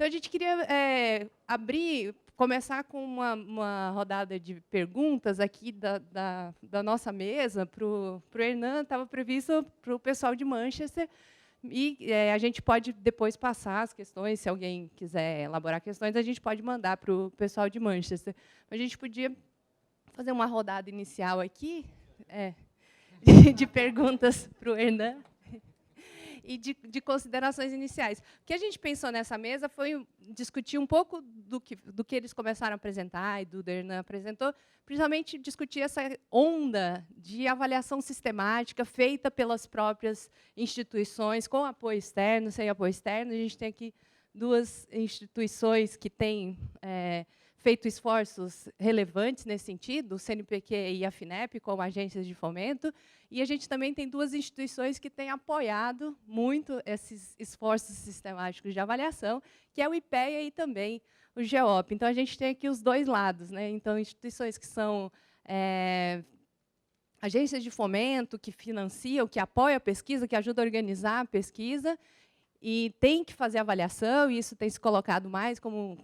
Então, a gente queria começar com uma rodada de perguntas aqui da nossa mesa para o Hernan. Estava previsto para o pessoal de Manchester. E a gente pode depois passar as questões, se alguém quiser elaborar questões, a gente pode mandar para o pessoal de Manchester. A gente podia fazer uma rodada inicial aqui, de perguntas para o Hernan e de considerações iniciais. O que a gente pensou nessa mesa foi discutir um pouco do que eles começaram a apresentar e do Hernan apresentou, principalmente discutir essa onda de avaliação sistemática feita pelas próprias instituições, com apoio externo, sem apoio externo. A gente tem aqui duas instituições que têm feito esforços relevantes nesse sentido, o CNPq e a FINEP, como agências de fomento, e a gente também tem duas instituições que têm apoiado muito esses esforços sistemáticos de avaliação, que é o IPEA e também o GEOP. Então, a gente tem aqui os dois lados, né? Então, instituições que são agências de fomento, que financiam, que apoiam a pesquisa, que ajudam a organizar a pesquisa, e tem que fazer avaliação, e isso tem se colocado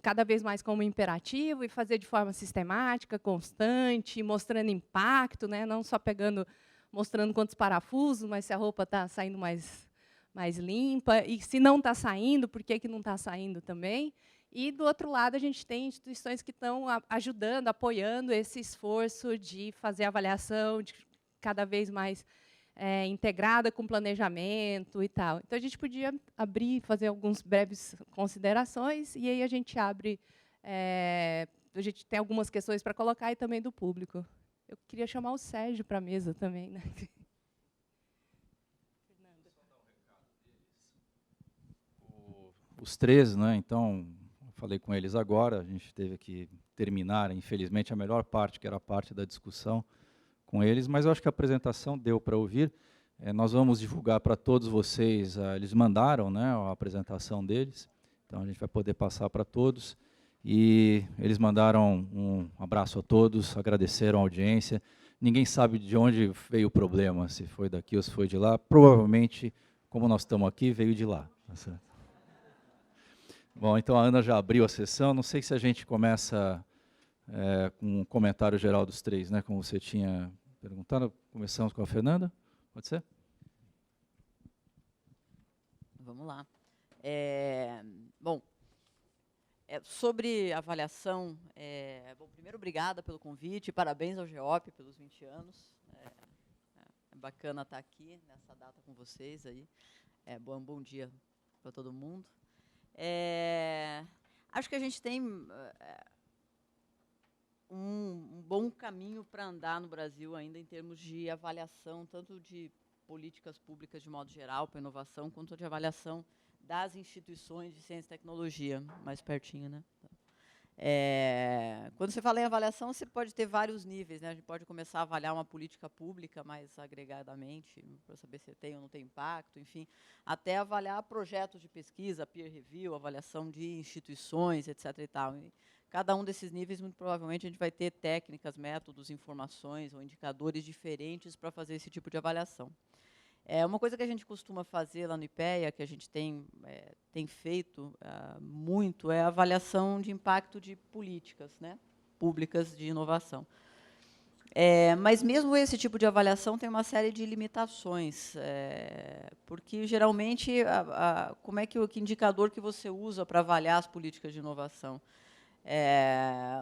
cada vez mais como imperativo, e fazer de forma sistemática, constante, mostrando impacto, né? Não só mostrando quantos parafusos, mas se a roupa está saindo mais limpa, e se não está saindo, por que não está saindo também. E, do outro lado, a gente tem instituições que estão ajudando, apoiando esse esforço de fazer avaliação de cada vez mais integrada com planejamento e tal. Então, a gente podia abrir, fazer algumas breves considerações, e aí a gente abre... a gente tem algumas questões para colocar, e também do público. Eu queria chamar o Sérgio para a mesa também, né? Os três, né? Então, eu falei com eles agora, a gente teve que terminar, infelizmente, a melhor parte, que era a parte da discussão, com eles, mas eu acho que a apresentação deu para ouvir. Nós vamos divulgar para todos vocês, eles mandaram, né, a apresentação deles, então a gente vai poder passar para todos. E eles mandaram um abraço a todos, agradeceram a audiência. Ninguém sabe de onde veio o problema, se foi daqui ou se foi de lá. Provavelmente, como nós estamos aqui, veio de lá. Tá certo? Bom, então a Ana já abriu a sessão. Não sei se a gente começa com um comentário geral dos três, né, como você tinha perguntado. Começamos com a Fernanda, pode ser? Vamos lá. Bom, sobre avaliação, bom, primeiro, obrigada pelo convite, parabéns ao GEOP pelos 20 anos. É bacana estar aqui nessa data com vocês aí. Bom dia para todo mundo. Acho que a gente tem um bom caminho para andar no Brasil ainda em termos de avaliação, tanto de políticas públicas de modo geral para inovação, quanto de avaliação das instituições de ciência e tecnologia, mais pertinho, né? Quando você fala em avaliação, você pode ter vários níveis, né? A gente pode começar a avaliar uma política pública mais agregadamente, para saber se tem ou não tem impacto, enfim, até avaliar projetos de pesquisa, peer review, avaliação de instituições, etc. e tal. E cada um desses níveis, muito provavelmente, a gente vai ter técnicas, métodos, informações ou indicadores diferentes para fazer esse tipo de avaliação. Uma coisa que a gente costuma fazer lá no IPEA, que a gente tem feito muito, é a avaliação de impacto de políticas, né, públicas de inovação. Mas mesmo esse tipo de avaliação tem uma série de limitações, porque, geralmente, como é que indicador que você usa para avaliar as políticas de inovação?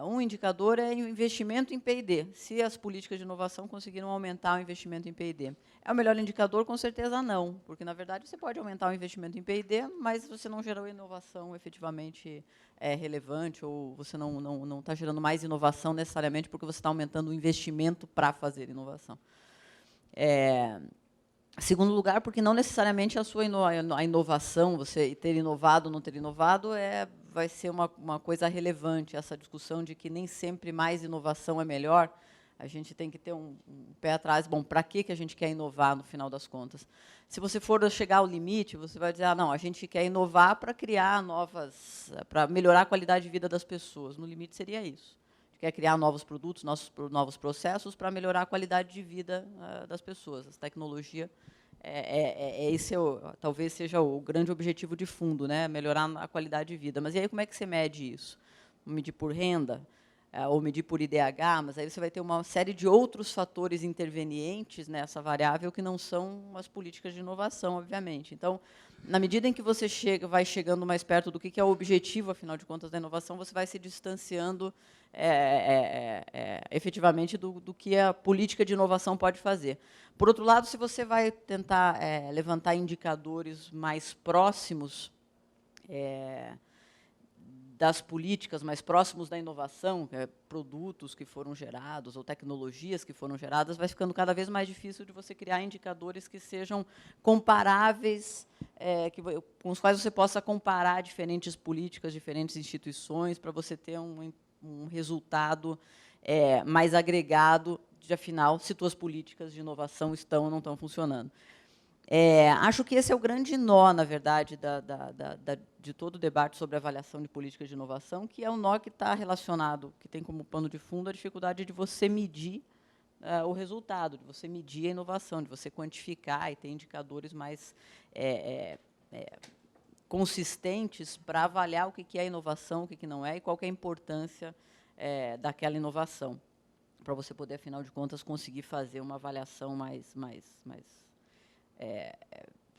Um indicador é o investimento em P&D, se as políticas de inovação conseguiram aumentar o investimento em P&D. É o melhor indicador? Com certeza não, porque, na verdade, você pode aumentar o investimento em P&D, mas você não gerou inovação efetivamente relevante, ou você não está gerando mais inovação necessariamente porque você está aumentando o investimento para fazer inovação. Segundo lugar, porque não necessariamente a inovação, você ter inovado ou não ter inovado, vai ser uma coisa relevante. Essa discussão de que nem sempre mais inovação é melhor, a gente tem que ter um pé atrás. Bom, para que a gente quer inovar, no final das contas? Se você for chegar ao limite, você vai dizer, não, a gente quer inovar para criar para melhorar a qualidade de vida das pessoas. No limite, seria isso. A gente quer criar novos produtos, novos processos para melhorar a qualidade de vida das pessoas. A tecnologia esse talvez seja o grande objetivo de fundo, né? Melhorar a qualidade de vida. Mas e aí como é que você mede isso? Medir por renda, ou medir por IDH, mas aí você vai ter uma série de outros fatores intervenientes nessa variável que não são as políticas de inovação, obviamente. Então, na medida em que você vai chegando mais perto do que é o objetivo, afinal de contas, da inovação, você vai se distanciando efetivamente do que a política de inovação pode fazer. Por outro lado, se você vai tentar levantar indicadores mais próximos das políticas, mais próximos da inovação, produtos que foram gerados ou tecnologias que foram geradas, vai ficando cada vez mais difícil de você criar indicadores que sejam comparáveis, com os quais você possa comparar diferentes políticas, diferentes instituições, para você ter um resultado mais agregado de, afinal, se suas políticas de inovação estão ou não estão funcionando. Acho que esse é o grande nó, na verdade, de todo o debate sobre avaliação de políticas de inovação, que é um nó que está relacionado, que tem como pano de fundo a dificuldade de você medir o resultado, de você medir a inovação, de você quantificar e ter indicadores mais consistentes para avaliar o que é inovação, o que não é, e qual que é a importância daquela inovação, para você poder, afinal de contas, conseguir fazer uma avaliação mais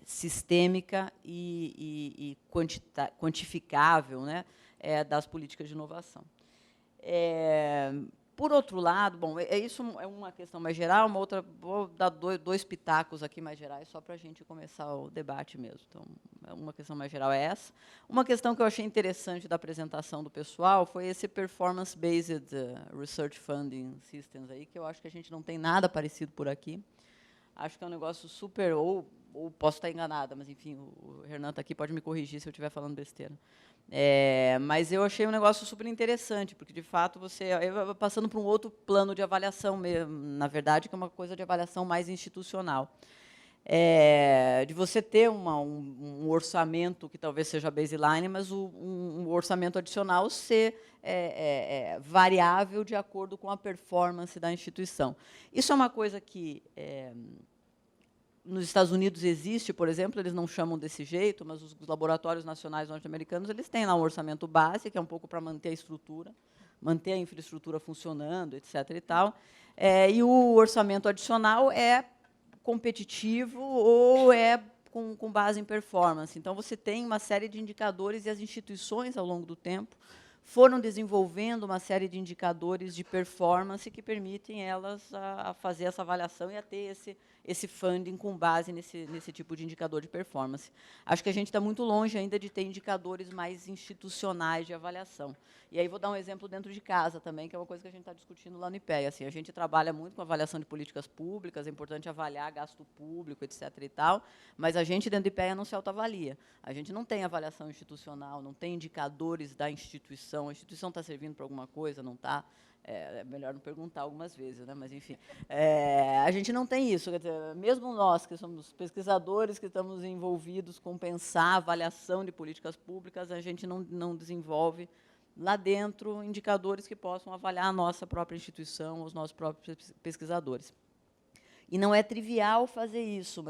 sistêmica e quantificável, né, das políticas de inovação. Por outro lado, bom, isso é uma questão mais geral, uma outra, vou dar dois pitacos aqui mais gerais, só para a gente começar o debate mesmo. Então, uma questão mais geral é essa. Uma questão que eu achei interessante da apresentação do pessoal foi esse Performance-Based Research Funding Systems, aí, que eu acho que a gente não tem nada parecido por aqui. Acho que é um negócio super, ou posso estar enganada, mas, enfim, o Hernan está aqui, pode me corrigir se eu estiver falando besteira. Mas eu achei um negócio super interessante, porque, de fato, você passando para um outro plano de avaliação, na verdade, que é uma coisa de avaliação mais institucional. De você ter um orçamento que talvez seja baseline, mas um orçamento adicional ser variável de acordo com a performance da instituição. Isso é uma coisa que nos Estados Unidos existe, por exemplo, eles não chamam desse jeito, mas os laboratórios nacionais norte-americanos eles têm lá um orçamento base, que é um pouco para manter a estrutura, manter a infraestrutura funcionando, etc. e tal. E o orçamento adicional é competitivo ou com base em performance. Então, você tem uma série de indicadores e as instituições, ao longo do tempo, foram desenvolvendo uma série de indicadores de performance que permitem elas a fazer essa avaliação e a ter esse funding com base nesse tipo de indicador de performance. Acho que a gente está muito longe ainda de ter indicadores mais institucionais de avaliação. E aí vou dar um exemplo dentro de casa também, que é uma coisa que a gente está discutindo lá no IPEA. Assim, a gente trabalha muito com avaliação de políticas públicas, é importante avaliar gasto público, etc. e tal, mas a gente, dentro do IPEA, não se autoavalia. A gente não tem avaliação institucional, não tem indicadores da instituição. A instituição está servindo para alguma coisa, não está? É melhor não perguntar algumas vezes, né? Mas, enfim, a gente não tem isso. Quer dizer, mesmo nós, que somos pesquisadores, que estamos envolvidos com pensar a avaliação de políticas públicas, a gente não desenvolve lá dentro indicadores que possam avaliar a nossa própria instituição, os nossos próprios pesquisadores. E não é trivial fazer isso,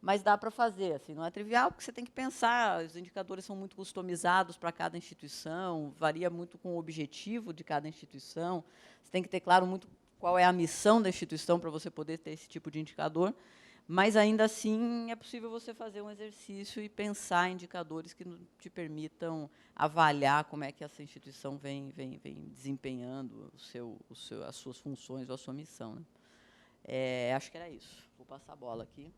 mas dá para fazer. Assim, não é trivial, porque você tem que pensar, os indicadores são muito customizados para cada instituição, varia muito com o objetivo de cada instituição, você tem que ter claro muito qual é a missão da instituição para você poder ter esse tipo de indicador, mas, ainda assim, é possível você fazer um exercício e pensar em indicadores que te permitam avaliar como é que essa instituição vem desempenhando as suas funções ou a sua missão, né? Acho que era isso. Vou passar a bola aqui.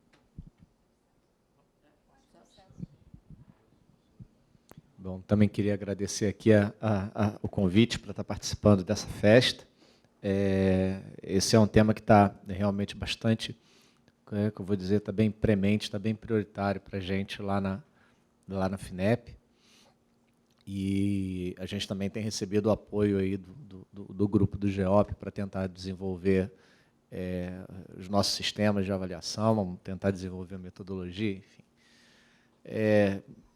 Bom, também queria agradecer aqui o convite para estar participando dessa festa. Esse é um tema que está realmente bastante, que eu vou dizer, está bem premente, está bem prioritário para a gente lá na FINEP. E a gente também tem recebido o apoio aí do grupo do GEOP para tentar desenvolver os nossos sistemas de avaliação, vamos tentar desenvolver a metodologia, enfim.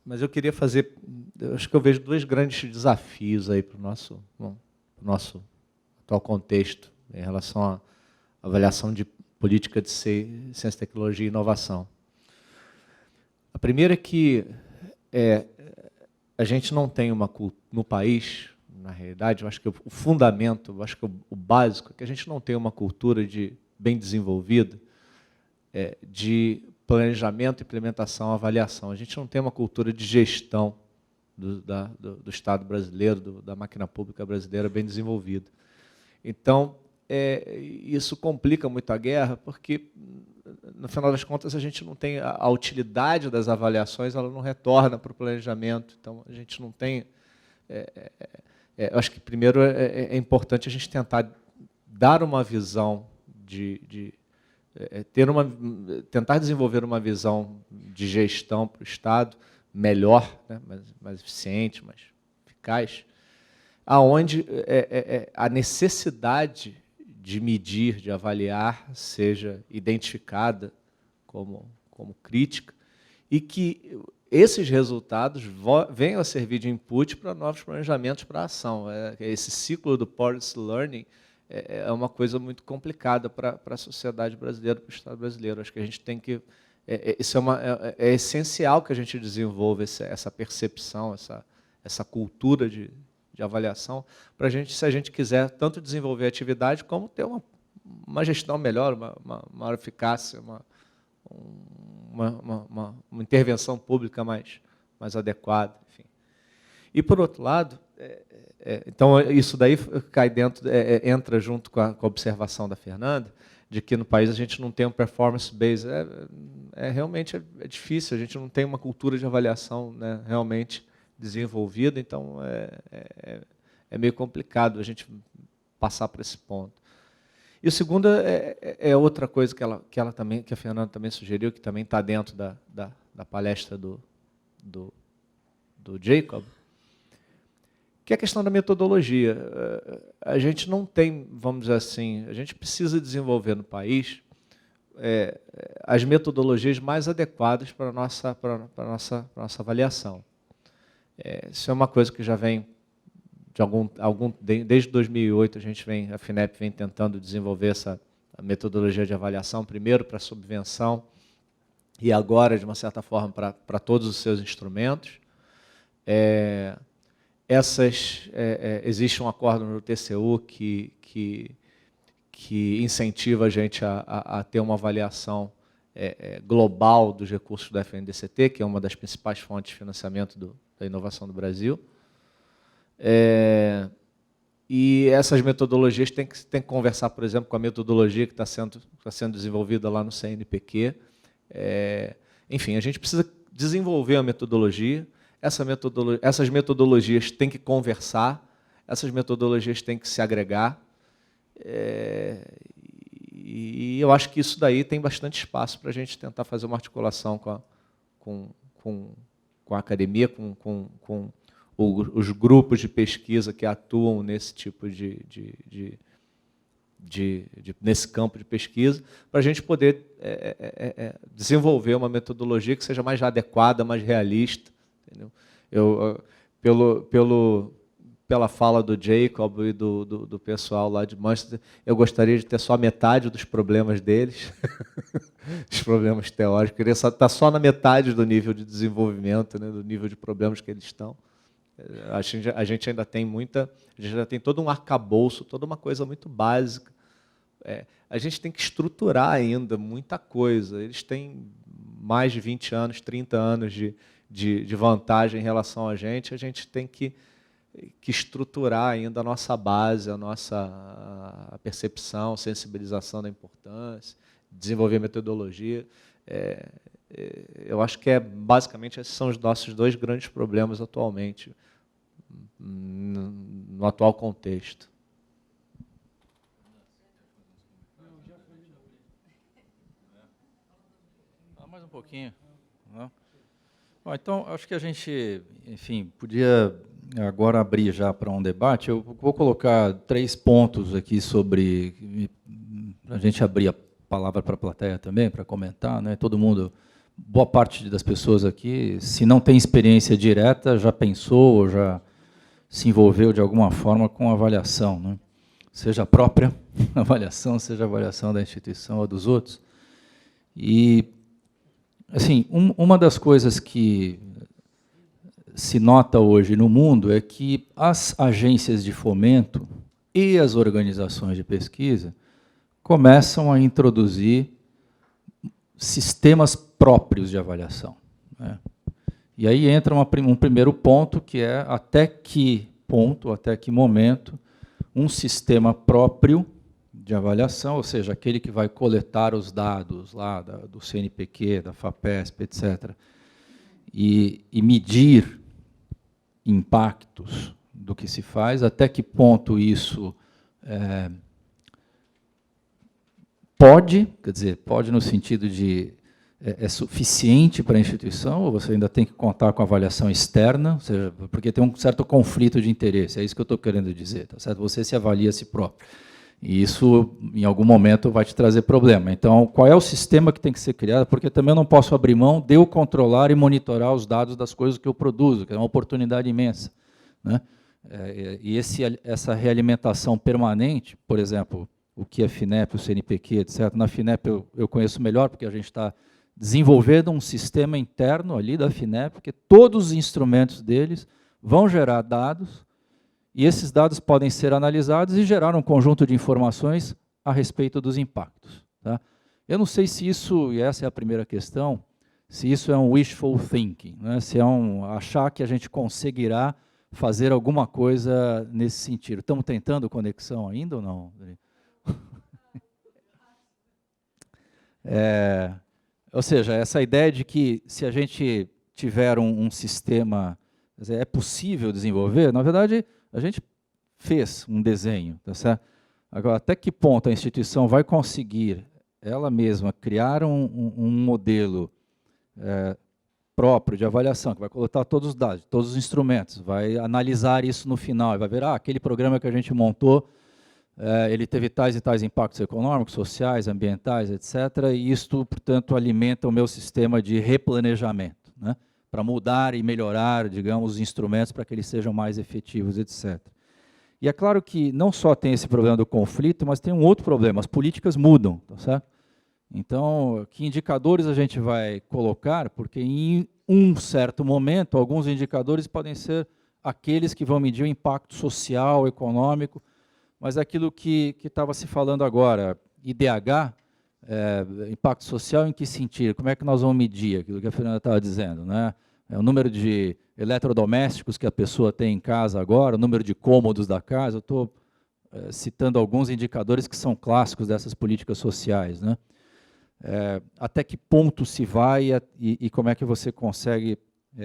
Mas eu queria acho que eu vejo dois grandes desafios aí para o nosso atual contexto em relação à avaliação de política de ciência, tecnologia e inovação. A primeira é que a gente não tem uma cultura no país, na realidade, eu acho que o fundamento, eu acho que o básico é que a gente não tem uma cultura bem desenvolvida de planejamento, implementação, avaliação. A gente não tem uma cultura de gestão do Estado brasileiro, da máquina pública brasileira bem desenvolvida. Então, isso complica muito a guerra, porque, no final das contas, a gente não tem a utilidade das avaliações, ela não retorna para o planejamento. Então, a gente não tem... eu acho que, primeiro, é importante a gente tentar dar uma visão tentar desenvolver uma visão de gestão para o Estado melhor, né, mais eficiente, mais eficaz, aonde a necessidade de medir, de avaliar, seja identificada como crítica, e que esses resultados venham a servir de input para novos planejamentos para a ação. Esse ciclo do policy learning é uma coisa muito complicada para a sociedade brasileira, para o Estado brasileiro. Acho que a gente tem que... Isso é essencial que a gente desenvolva essa percepção, essa cultura de avaliação, para a gente, se a gente quiser tanto desenvolver a atividade, como ter uma gestão melhor, uma maior eficácia, uma intervenção pública mais adequada. Enfim. E, por outro lado, então, isso daí cai dentro, entra junto com a observação da Fernanda, de que no país a gente não tem um performance-based. Realmente é difícil, a gente não tem uma cultura de avaliação, né, realmente desenvolvida, então é meio complicado a gente passar por esse ponto. E o segundo é outra coisa que a Fernanda também sugeriu, que também está dentro da palestra do Jacob, que é a questão da metodologia. A gente não tem, vamos dizer assim, a gente precisa desenvolver no país as metodologias mais adequadas para a nossa avaliação. Isso é uma coisa que já vem desde 2008 a FINEP vem tentando desenvolver a metodologia de avaliação, primeiro para a subvenção e agora, de uma certa forma, para todos os seus instrumentos. Existe um acordo no TCU que incentiva a gente a ter uma avaliação global dos recursos do FNDCT, que é uma das principais fontes de financiamento da inovação do Brasil. E essas metodologias têm que conversar, por exemplo, com a metodologia que está sendo desenvolvida lá no CNPq. Enfim, a gente precisa desenvolver a metodologia. Essas metodologias têm que conversar, essas metodologias têm que se agregar. E eu acho que isso daí tem bastante espaço para a gente tentar fazer uma articulação com a academia, com os grupos de pesquisa que atuam nesse tipo nesse campo de pesquisa, para a gente poder desenvolver uma metodologia que seja mais adequada, mais realista. Entendeu? Pela fala do Jacob e do pessoal lá de Manchester, eu gostaria de ter só metade dos problemas deles, os problemas teóricos, eu queria estar só na metade do nível de desenvolvimento, né, do nível de problemas que eles estão. A gente ainda tem todo um arcabouço, toda uma coisa muito básica. A gente tem que estruturar ainda muita coisa. Eles têm mais de 20 anos, 30 anos de vantagem em relação a gente tem que estruturar ainda a nossa base, a percepção, sensibilização da importância, desenvolver metodologia. Eu acho que basicamente esses são os nossos dois grandes problemas atualmente, no atual contexto. Mais um pouquinho. Não? Bom, então, acho que a gente, enfim, podia agora abrir já para um debate. Eu vou colocar 3 pontos aqui sobre... a gente abrir a palavra para a plateia também, para comentar, né? Todo mundo, boa parte das pessoas aqui, se não tem experiência direta, já pensou ou já se envolveu de alguma forma com avaliação, né? Seja a própria avaliação, seja a avaliação da instituição ou dos outros. E Assim, uma das coisas que se nota hoje no mundo é que as agências de fomento e as organizações de pesquisa começam a introduzir sistemas próprios de avaliação, né? E aí entra um primeiro ponto, que é até que ponto, até que momento, um sistema próprio de avaliação, ou seja, aquele que vai coletar os dados lá do CNPq, da FAPESP, etc., e medir impactos do que se faz, até que ponto isso pode, quer dizer, pode no sentido de é suficiente para a instituição, ou você ainda tem que contar com avaliação externa, ou seja, porque tem um certo conflito de interesse, é isso que eu estou querendo dizer, tá certo? Você se avalia a si próprio. E isso, em algum momento, vai te trazer problema. Então, qual é o sistema que tem que ser criado? Porque também eu não posso abrir mão de eu controlar e monitorar os dados das coisas que eu produzo, que é uma oportunidade imensa, né? E essa realimentação permanente, por exemplo, o que é FINEP, o CNPq, etc. Na FINEP eu conheço melhor, porque a gente está desenvolvendo um sistema interno ali da FINEP, porque todos os instrumentos deles vão gerar dados, e esses dados podem ser analisados e gerar um conjunto de informações a respeito dos impactos, tá? Eu não sei se isso, e essa é a primeira questão, se isso é um wishful thinking, né? Se é achar que a gente conseguirá fazer alguma coisa nesse sentido. Estamos tentando conexão ainda ou não? Ou seja, essa ideia de que se a gente tiver um sistema, quer dizer, é possível desenvolver, na verdade, a gente fez um desenho, tá certo? Agora, até que ponto a instituição vai conseguir, ela mesma, criar um modelo próprio de avaliação, que vai coletar todos os dados, todos os instrumentos, vai analisar isso no final, e vai ver, aquele programa que a gente montou, ele teve tais e tais impactos econômicos, sociais, ambientais, etc., e isto, portanto, alimenta o meu sistema de replanejamento, né, para mudar e melhorar, digamos, os instrumentos para que eles sejam mais efetivos, etc. E é claro que não só tem esse problema do conflito, mas tem um outro problema, as políticas mudam, tá certo? Então, que indicadores a gente vai colocar, porque em um certo momento, alguns indicadores podem ser aqueles que vão medir o impacto social, econômico, mas aquilo que estava se falando agora, IDH, impacto social em que sentido? Como é que nós vamos medir aquilo que a Fernanda estava dizendo, né? O número de eletrodomésticos que a pessoa tem em casa agora, o número de cômodos da casa, eu estou citando alguns indicadores que são clássicos dessas políticas sociais, né? Até que ponto se vai e como é que você consegue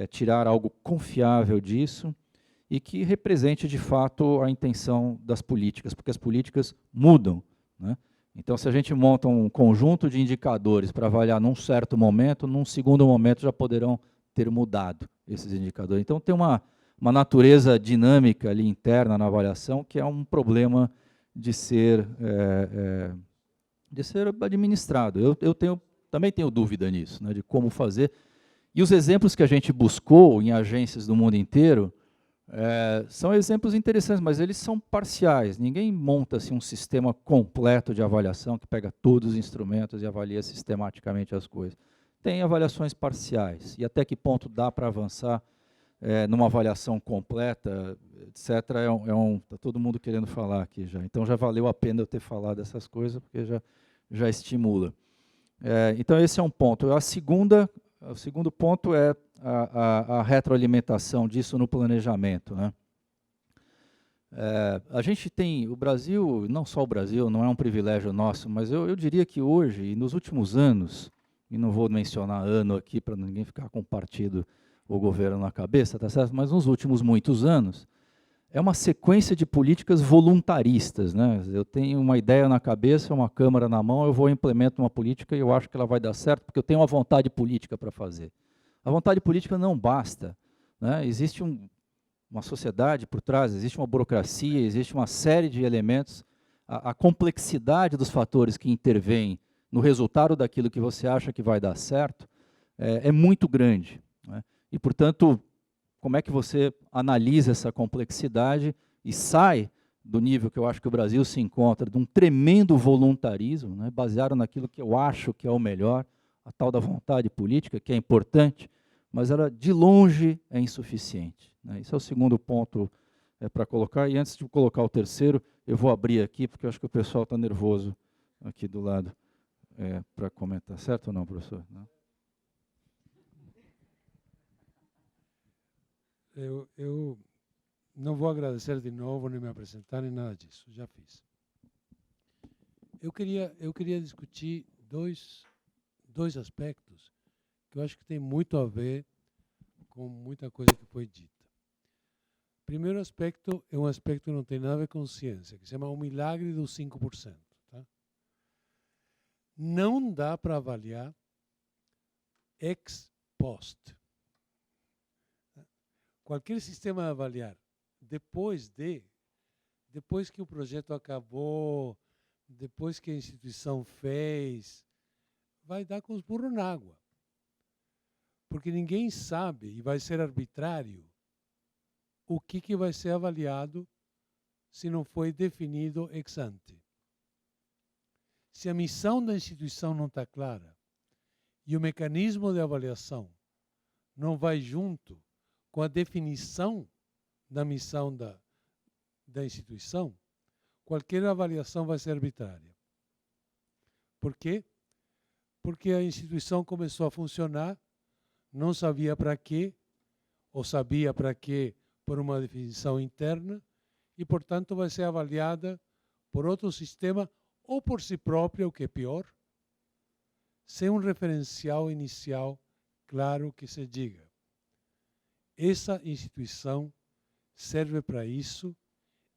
tirar algo confiável disso, e que represente, de fato, a intenção das políticas, porque as políticas mudam, né? Então, se a gente monta um conjunto de indicadores para avaliar num certo momento, num segundo momento já poderão ter mudado esses indicadores. Então, tem uma natureza dinâmica ali interna na avaliação, que é um problema de ser administrado. Eu também tenho dúvida nisso, né, de como fazer. E os exemplos que a gente buscou em agências do mundo inteiro, são exemplos interessantes, mas eles são parciais. Ninguém monta assim, um sistema completo de avaliação que pega todos os instrumentos e avalia sistematicamente as coisas. Tem avaliações parciais. E até que ponto dá para avançar numa avaliação completa, etc. Está todo mundo querendo falar aqui já. Então já valeu a pena eu ter falado essas coisas, porque já estimula. Então esse é um ponto. O segundo ponto é a retroalimentação disso no planejamento, né? A gente tem, o Brasil, não só o Brasil, não é um privilégio nosso, mas eu diria que hoje, e nos últimos anos, e não vou mencionar ano aqui para ninguém ficar com o partido ou governo na cabeça, tá certo? Mas nos últimos muitos anos, é uma sequência de políticas voluntaristas, né? Eu tenho uma ideia na cabeça, uma câmara na mão, eu vou implemento uma política e eu acho que ela vai dar certo, porque eu tenho uma vontade política para fazer. A vontade política não basta, né? Existe uma sociedade por trás, existe uma burocracia, existe uma série de elementos. A complexidade dos fatores que intervêm no resultado daquilo que você acha que vai dar certo é muito grande, né? E, portanto, como é que você analisa essa complexidade e sai do nível que eu acho que o Brasil se encontra, de um tremendo voluntarismo, né, baseado naquilo que eu acho que é o melhor, a tal da vontade política, que é importante, mas ela, de longe, é insuficiente, né? Esse é o segundo ponto para colocar. E antes de colocar o terceiro, eu vou abrir aqui, porque eu acho que o pessoal está nervoso aqui do lado para comentar. Certo ou não, professor? Não? Eu não vou agradecer de novo, nem me apresentar, nem nada disso. Já fiz. Eu queria discutir dois aspectos que eu acho que tem muito a ver com muita coisa que foi dita. O primeiro aspecto é um aspecto que não tem nada a ver com ciência, que se chama o milagre dos 5%. Tá? Não dá para avaliar ex post. Qualquer sistema de avaliar depois que o projeto acabou, depois que a instituição fez, vai dar com os burros na água. Porque ninguém sabe, e vai ser arbitrário, o que vai ser avaliado se não foi definido ex ante. Se a missão da instituição não está clara e o mecanismo de avaliação não vai junto com a definição da missão da instituição, qualquer avaliação vai ser arbitrária. Por quê? Porque a instituição começou a funcionar, não sabia para quê, ou sabia para quê por uma definição interna, e, portanto, vai ser avaliada por outro sistema ou por si própria, o que é pior, sem um referencial inicial claro que se diga. Essa instituição serve para isso,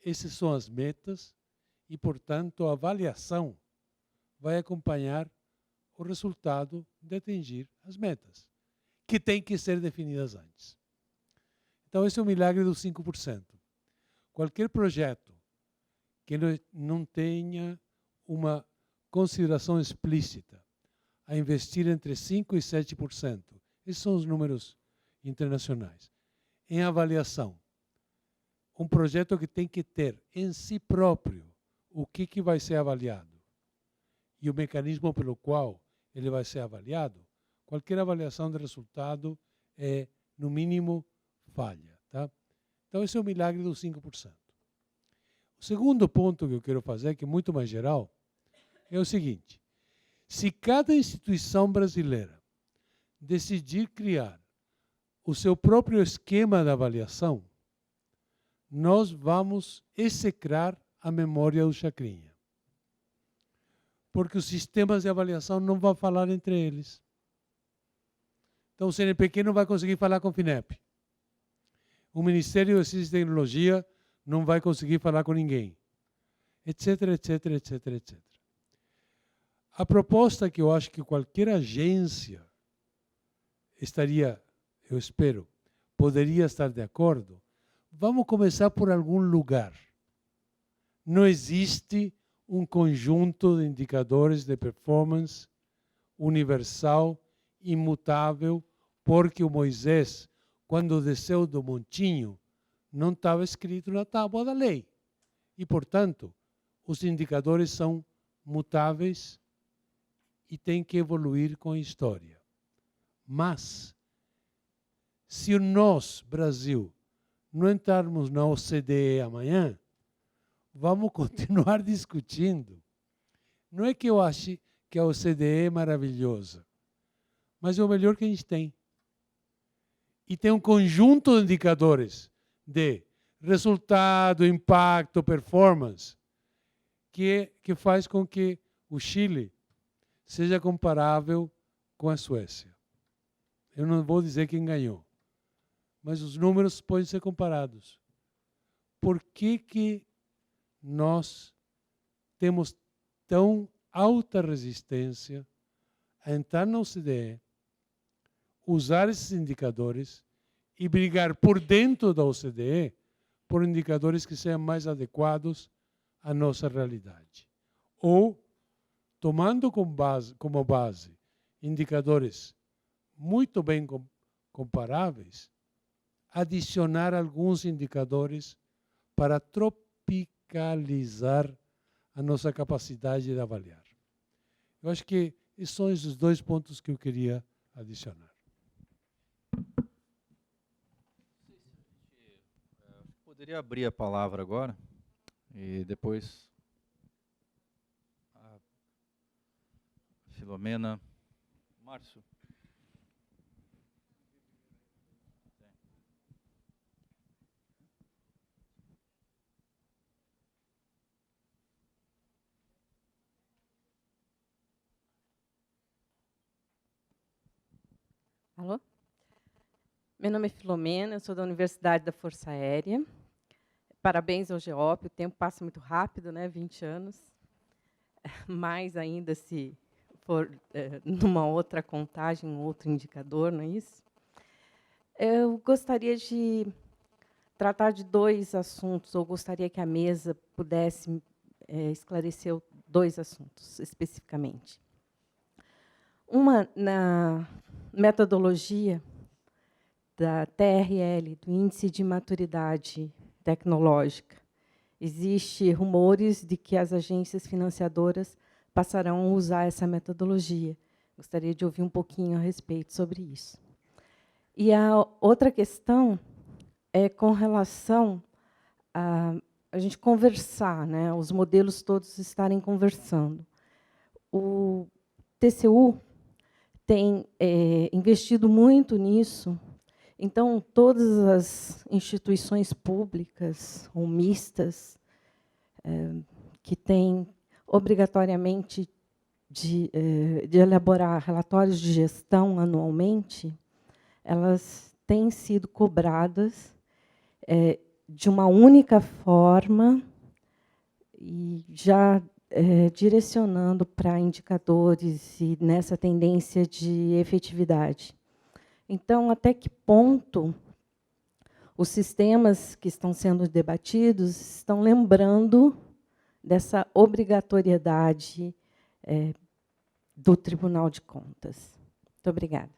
essas são as metas, e, portanto, a avaliação vai acompanhar o resultado de atingir as metas, que têm que ser definidas antes. Então, esse é o milagre dos 5%. Qualquer projeto que não tenha uma consideração explícita a investir entre 5% e 7%, esses são os números internacionais, em avaliação. Um projeto que tem que ter em si próprio o que vai ser avaliado e o mecanismo pelo qual ele vai ser avaliado, qualquer avaliação de resultado é, no mínimo, falha. Tá? Então, esse é o milagre dos 5%. O segundo ponto que eu quero fazer, que é muito mais geral, é o seguinte: se cada instituição brasileira decidir criar o seu próprio esquema de avaliação, nós vamos execrar a memória do Chacrinha. Porque os sistemas de avaliação não vão falar entre eles. Então, o CNPq não vai conseguir falar com o FINEP. O Ministério de Ciência e Tecnologia não vai conseguir falar com ninguém. Etc, etc, etc, etc. A proposta que eu acho que qualquer agência estaria, eu espero, poderia estar de acordo, vamos começar por algum lugar. Não existe um conjunto de indicadores de performance universal, imutável, porque o Moisés, quando desceu do montinho, não estava escrito na tábua da lei. E, portanto, os indicadores são mutáveis e têm que evoluir com a história. Mas, se nós, Brasil, não entrarmos na OCDE amanhã, vamos continuar discutindo. Não é que eu ache que a OCDE é maravilhosa, mas é o melhor que a gente tem. E tem um conjunto de indicadores de resultado, impacto, performance, que faz com que o Chile seja comparável com a Suécia. Eu não vou dizer quem ganhou, mas os números podem ser comparados. Por que nós temos tão alta resistência a entrar na OCDE, usar esses indicadores e brigar por dentro da OCDE por indicadores que sejam mais adequados à nossa realidade? Ou, tomando como base indicadores muito bem comparáveis, adicionar alguns indicadores para tropicalizar a nossa capacidade de avaliar. Eu acho que E são esses 2 pontos que eu queria adicionar. Poderia abrir a palavra agora e depois a Filomena. Márcio. Alô? Meu nome é Filomena, eu sou da Universidade da Força Aérea. Parabéns ao GEOP, o tempo passa muito rápido, né? 20 anos. Mais ainda se for numa outra contagem, um outro indicador, não é isso? Eu gostaria de tratar de 2 assuntos, ou gostaria que a mesa pudesse esclarecer 2 assuntos, especificamente. Uma, na metodologia da TRL, do Índice de Maturidade Tecnológica, existe rumores de que as agências financiadoras passarão a usar essa metodologia. Gostaria de ouvir um pouquinho a respeito sobre isso. E a outra questão é com relação a gente conversar, né, os modelos todos estarem conversando. O TCU tem investido muito nisso. Então, todas as instituições públicas ou mistas que têm obrigatoriamente de elaborar relatórios de gestão anualmente, elas têm sido cobradas de uma única forma e já direcionando para indicadores e nessa tendência de efetividade. Então, até que ponto os sistemas que estão sendo debatidos estão lembrando dessa obrigatoriedade do Tribunal de Contas? Muito obrigada.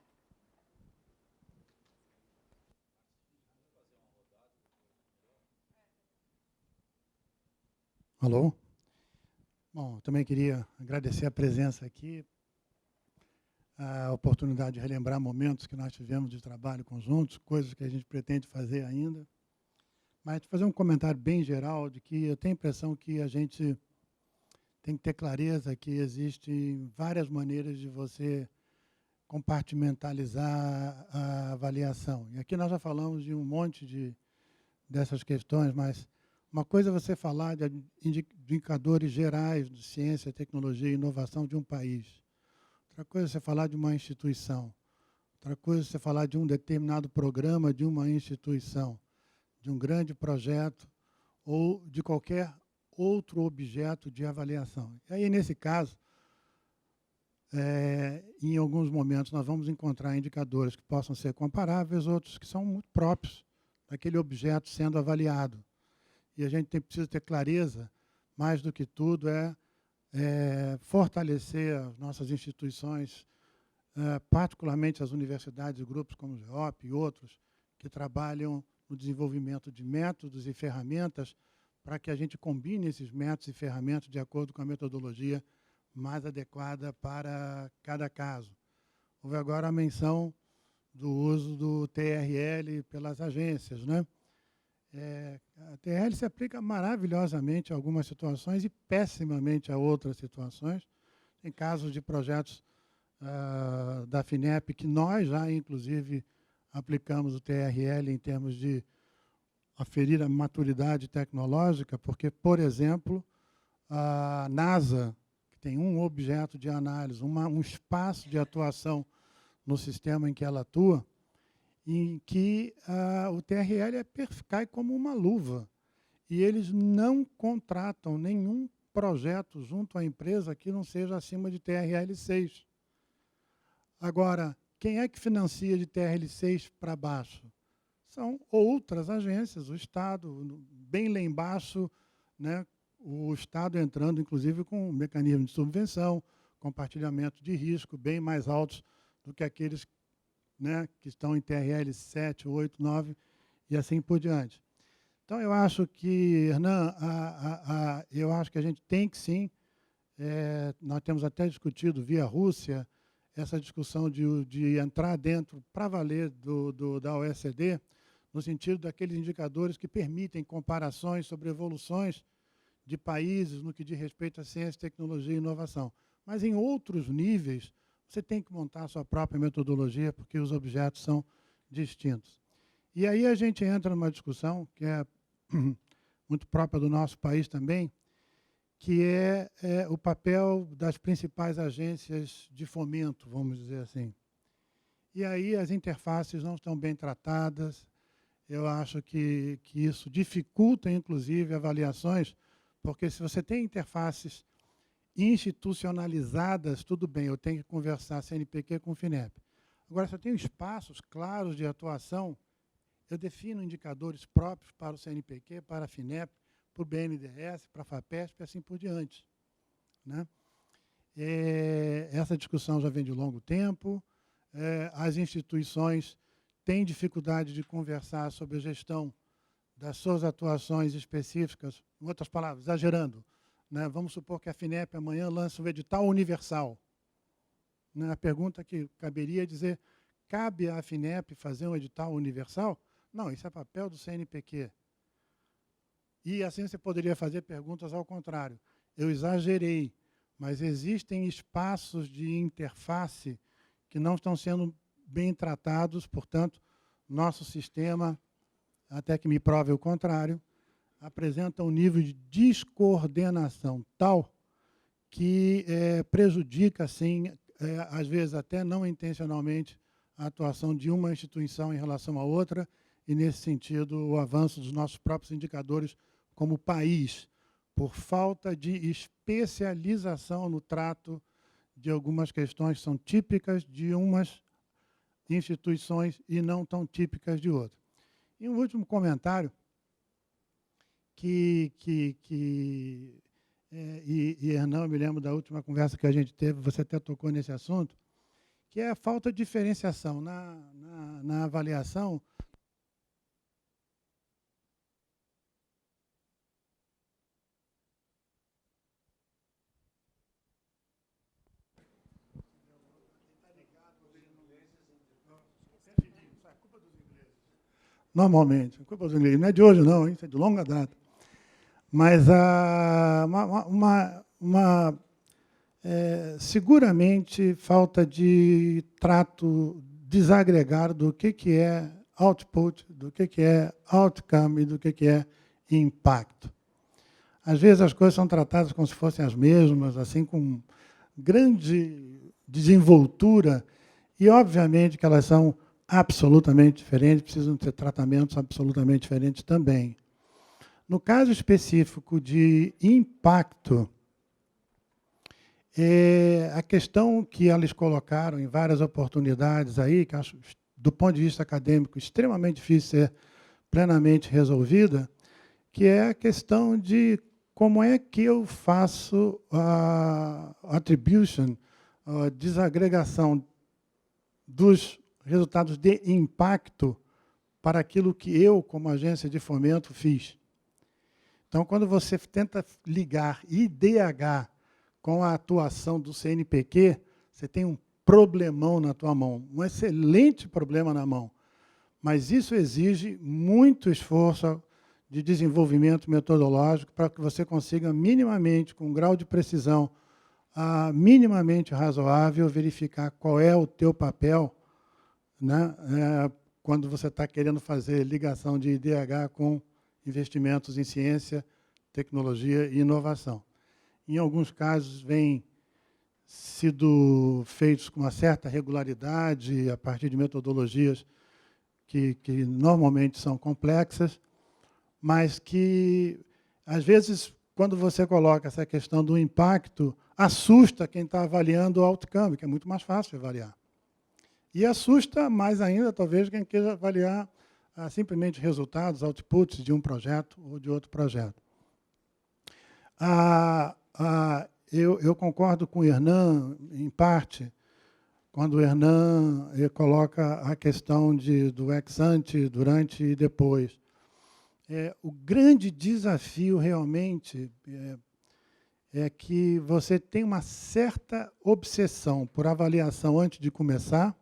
Alô? Bom, também queria agradecer a presença aqui, a oportunidade de relembrar momentos que nós tivemos de trabalho conjuntos, coisas que a gente pretende fazer ainda. Mas fazer um comentário bem geral de que eu tenho a impressão que a gente tem que ter clareza que existem várias maneiras de você compartimentalizar a avaliação. E aqui nós já falamos de um monte dessas questões, mas uma coisa é você falar de indicadores gerais de ciência, tecnologia e inovação de um país. Outra coisa é você falar de uma instituição. Outra coisa é você falar de um determinado programa de uma instituição, de um grande projeto ou de qualquer outro objeto de avaliação. E aí, nesse caso, em alguns momentos, nós vamos encontrar indicadores que possam ser comparáveis, outros que são muito próprios daquele objeto sendo avaliado. E a gente precisa ter clareza, mais do que tudo, fortalecer as nossas instituições, particularmente as universidades e grupos como o GEOP e outros, que trabalham no desenvolvimento de métodos e ferramentas para que a gente combine esses métodos e ferramentas de acordo com a metodologia mais adequada para cada caso. Houve agora a menção do uso do TRL pelas agências, né? A TRL se aplica maravilhosamente a algumas situações e pessimamente a outras situações. Em casos de projetos da FINEP, que nós já, inclusive, aplicamos o TRL em termos de aferir a maturidade tecnológica, porque, por exemplo, a NASA, que tem um objeto de análise, um espaço de atuação no sistema em que ela atua, em que o TRL cai como uma luva. E eles não contratam nenhum projeto junto à empresa que não seja acima de TRL 6. Agora, quem é que financia de TRL 6 para baixo? São outras agências, o Estado, bem lá embaixo, né, o Estado entrando, inclusive, com um mecanismo de subvenção, compartilhamento de risco, bem mais altos do que aqueles, né, que estão em TRL 7, 8, 9 e assim por diante. Então, eu acho que, Hernan, eu acho que a gente tem que, sim, nós temos até discutido via Rússia essa discussão de entrar dentro, para valer, da OECD, no sentido daqueles indicadores que permitem comparações sobre evoluções de países no que diz respeito à ciência, tecnologia e inovação. Mas, em outros níveis, você tem que montar a sua própria metodologia, porque os objetos são distintos. E aí a gente entra numa discussão que é muito própria do nosso país também, que é o papel das principais agências de fomento, vamos dizer assim. E aí as interfaces não estão bem tratadas. Eu acho que isso dificulta, inclusive, avaliações, porque se você tem interfaces institucionalizadas, tudo bem, eu tenho que conversar CNPq com o FINEP. Agora, se eu tenho espaços claros de atuação, eu defino indicadores próprios para o CNPq, para a FINEP, para o BNDES, para a FAPESP e assim por diante, né? Essa discussão já vem de longo tempo. As instituições têm dificuldade de conversar sobre a gestão das suas atuações específicas, em outras palavras, exagerando, né? Vamos supor que a FINEP amanhã lance um edital universal. Né? A pergunta que caberia é dizer, cabe à FINEP fazer um edital universal? Não, isso é papel do CNPq. E assim você poderia fazer perguntas ao contrário. Eu exagerei, mas existem espaços de interface que não estão sendo bem tratados, portanto, nosso sistema, até que me prove o contrário, apresenta um nível de descoordenação tal que prejudica, sim, às vezes até não intencionalmente, a atuação de uma instituição em relação à outra, e, nesse sentido, o avanço dos nossos próprios indicadores como país, por falta de especialização no trato de algumas questões que são típicas de umas instituições e não tão típicas de outras. E um último comentário, e Hernan, eu me lembro da última conversa que a gente teve, você até tocou nesse assunto, que é a falta de diferenciação na avaliação. Normalmente, a culpa dos ingleses. Não é de hoje, não, hein? Isso é de longa data. Mas seguramente falta de trato desagregado do que é output, do que é outcome e do que é impacto. Às vezes as coisas são tratadas como se fossem as mesmas, assim, com grande desenvoltura, e obviamente que elas são absolutamente diferentes, precisam ter tratamentos absolutamente diferentes também. No caso específico de impacto, a questão que eles colocaram em várias oportunidades aí, que acho, do ponto de vista acadêmico, extremamente difícil ser plenamente resolvida, que é a questão de como é que eu faço a attribution, a desagregação dos resultados de impacto para aquilo que eu, como agência de fomento, fiz. Então, quando você tenta ligar IDH com a atuação do CNPq, você tem um problemão na tua mão, um excelente problema na mão. Mas isso exige muito esforço de desenvolvimento metodológico para que você consiga minimamente, com um grau de precisão minimamente razoável, verificar qual é o teu papel, né, quando você está querendo fazer ligação de IDH com investimentos em ciência, tecnologia e inovação. Em alguns casos, vêm sido feitos com uma certa regularidade, a partir de metodologias que normalmente são complexas, mas que, às vezes, quando você coloca essa questão do impacto, assusta quem está avaliando o outcome, que é muito mais fácil de avaliar. E assusta mais ainda, talvez, quem queira avaliar simplesmente resultados, outputs de um projeto ou de outro projeto. Eu concordo com o Hernan, em parte, quando o Hernan coloca a questão do ex-ante, durante e depois. O grande desafio, realmente, é que você tem uma certa obsessão por avaliação antes de começar,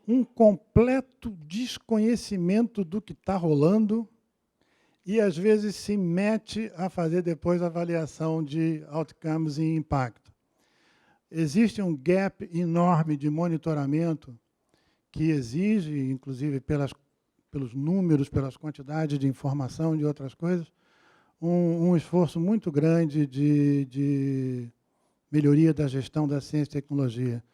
um completo desconhecimento do que está rolando e, às vezes, se mete a fazer depois a avaliação de outcomes e impacto. Existe um gap enorme de monitoramento que exige, inclusive pelos números, pelas quantidades de informação, de outras coisas, um esforço muito grande de melhoria da gestão da ciência e tecnologia.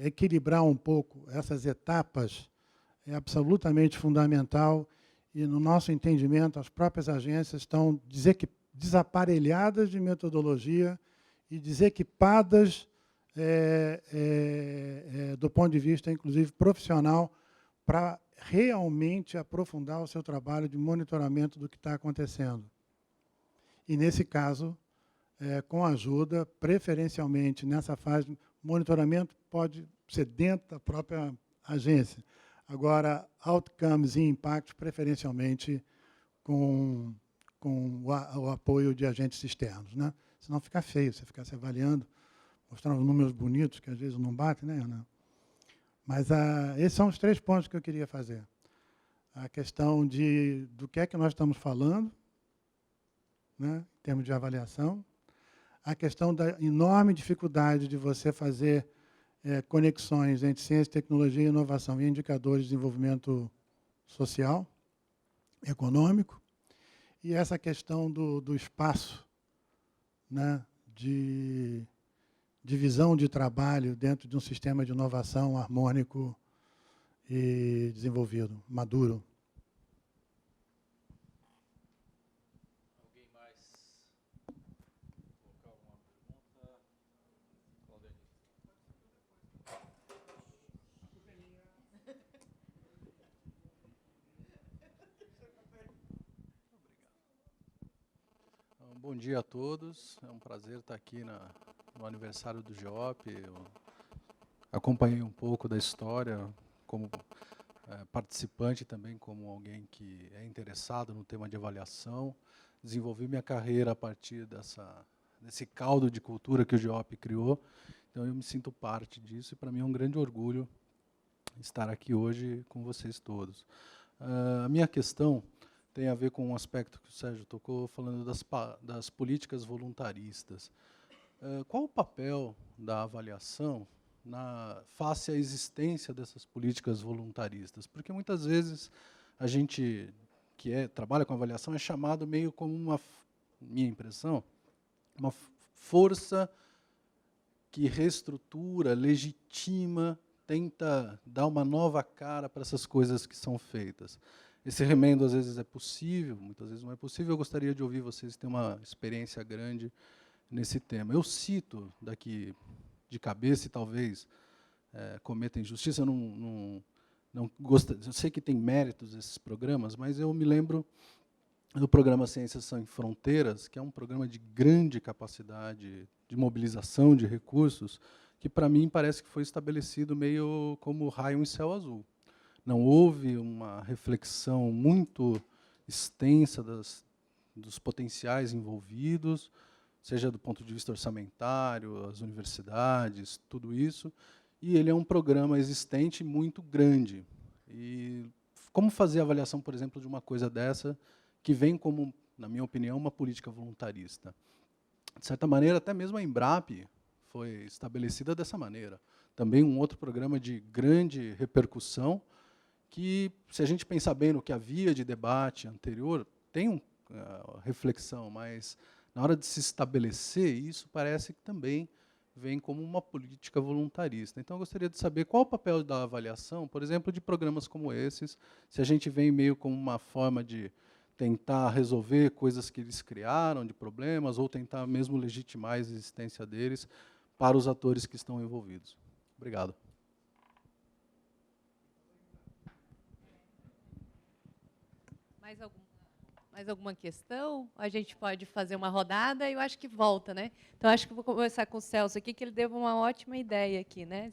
Equilibrar um pouco essas etapas é absolutamente fundamental e, no nosso entendimento, as próprias agências estão desaparelhadas de metodologia e desequipadas do ponto de vista, inclusive, profissional, para realmente aprofundar o seu trabalho de monitoramento do que está acontecendo. E, nesse caso, com ajuda, preferencialmente nessa fase, monitoramento pode ser dentro da própria agência. Agora, outcomes e impactos, preferencialmente com o apoio de agentes externos, né? Senão fica feio você ficar se avaliando, mostrando números bonitos, que às vezes não batem, né, Ana? Mas esses são os 3 pontos que eu queria fazer. A questão do que é que nós estamos falando, né, em termos de avaliação. A questão da enorme dificuldade de você fazer conexões entre ciência, tecnologia e inovação e indicadores de desenvolvimento social, econômico. E essa questão do espaço, né, de divisão de trabalho dentro de um sistema de inovação harmônico e desenvolvido, maduro. Alguém mais colocar alguma pergunta? Bom dia a todos. É um prazer estar aqui no aniversário do GEOP. Eu acompanhei um pouco da história como participante também, como alguém que é interessado no tema de avaliação. Desenvolvi minha carreira a partir desse caldo de cultura que o GEOP criou. Então, eu me sinto parte disso e, para mim, é um grande orgulho estar aqui hoje com vocês todos. A minha questão tem a ver com um aspecto que o Sérgio tocou, falando das políticas voluntaristas. Qual o papel da avaliação face à existência dessas políticas voluntaristas? Porque muitas vezes a gente que trabalha com avaliação é chamado meio como minha impressão, uma força que reestrutura, legitima, tenta dar uma nova cara para essas coisas que são feitas. Esse remendo, às vezes, é possível, muitas vezes não é possível. Eu gostaria de ouvir vocês, têm uma experiência grande nesse tema. Eu cito daqui de cabeça, e talvez cometa injustiça, eu sei que tem méritos esses programas, mas eu me lembro do programa Ciências Sem Fronteiras, que é um programa de grande capacidade de mobilização de recursos, que, para mim, parece que foi estabelecido meio como raio em céu azul. Não houve uma reflexão muito extensa dos potenciais envolvidos, seja do ponto de vista orçamentário, as universidades, tudo isso, e ele é um programa existente muito grande. E como fazer a avaliação, por exemplo, de uma coisa dessa, que vem como, na minha opinião, uma política voluntarista? De certa maneira, até mesmo a Embrapa foi estabelecida dessa maneira. Também um outro programa de grande repercussão, que, se a gente pensar bem no que havia de debate anterior, tem reflexão, mas, na hora de se estabelecer, isso parece que também vem como uma política voluntarista. Então, eu gostaria de saber qual o papel da avaliação, por exemplo, de programas como esses, se a gente vem meio como uma forma de tentar resolver coisas que eles criaram, de problemas, ou tentar mesmo legitimar a existência deles para os atores que estão envolvidos. Obrigado. Mais alguma questão? A gente pode fazer uma rodada e eu acho que volta, né? Então, acho que vou começar com o Celso aqui, que ele deu uma ótima ideia aqui, né?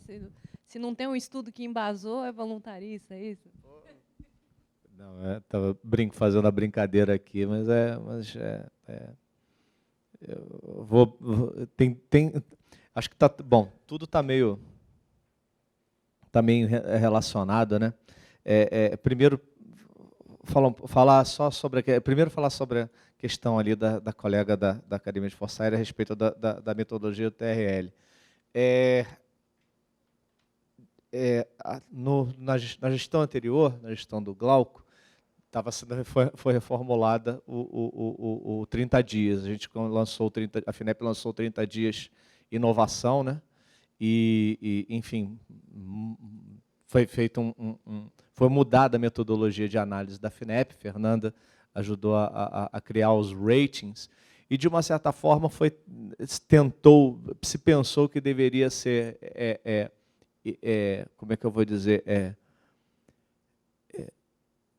Se não tem um estudo que embasou, é voluntarista, é isso? Não, estava fazendo a brincadeira aqui, mas Acho que bom, tudo está meio relacionado, né? Primeiro falar sobre a questão ali da colega da Academia de Força Aérea a respeito da metodologia do TRL. Na gestão anterior, na gestão do Glauco, foi reformulada o 30 dias. A FINEP lançou 30 dias inovação, né? Enfim, foi mudada a metodologia de análise da FINEP. Fernanda ajudou a criar os ratings e, de uma certa forma, se pensou que deveria ser, como é que eu vou dizer,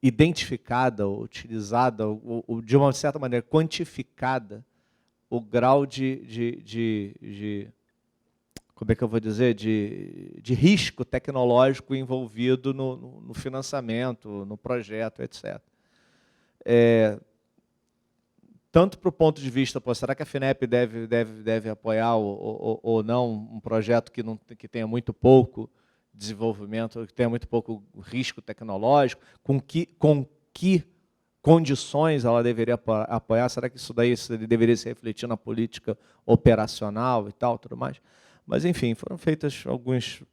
identificada, utilizada, ou, de uma certa maneira, quantificada o grau como é que eu vou dizer, de risco tecnológico envolvido no financiamento, no projeto, etc. Tanto para o ponto de vista, será que a FINEP deve apoiar ou não um projeto que tenha muito pouco desenvolvimento, que tenha muito pouco risco tecnológico, com que condições ela deveria apoiar? Será que isso deveria se refletir na política operacional e tal, tudo mais? Mas, enfim, foram feitas algumas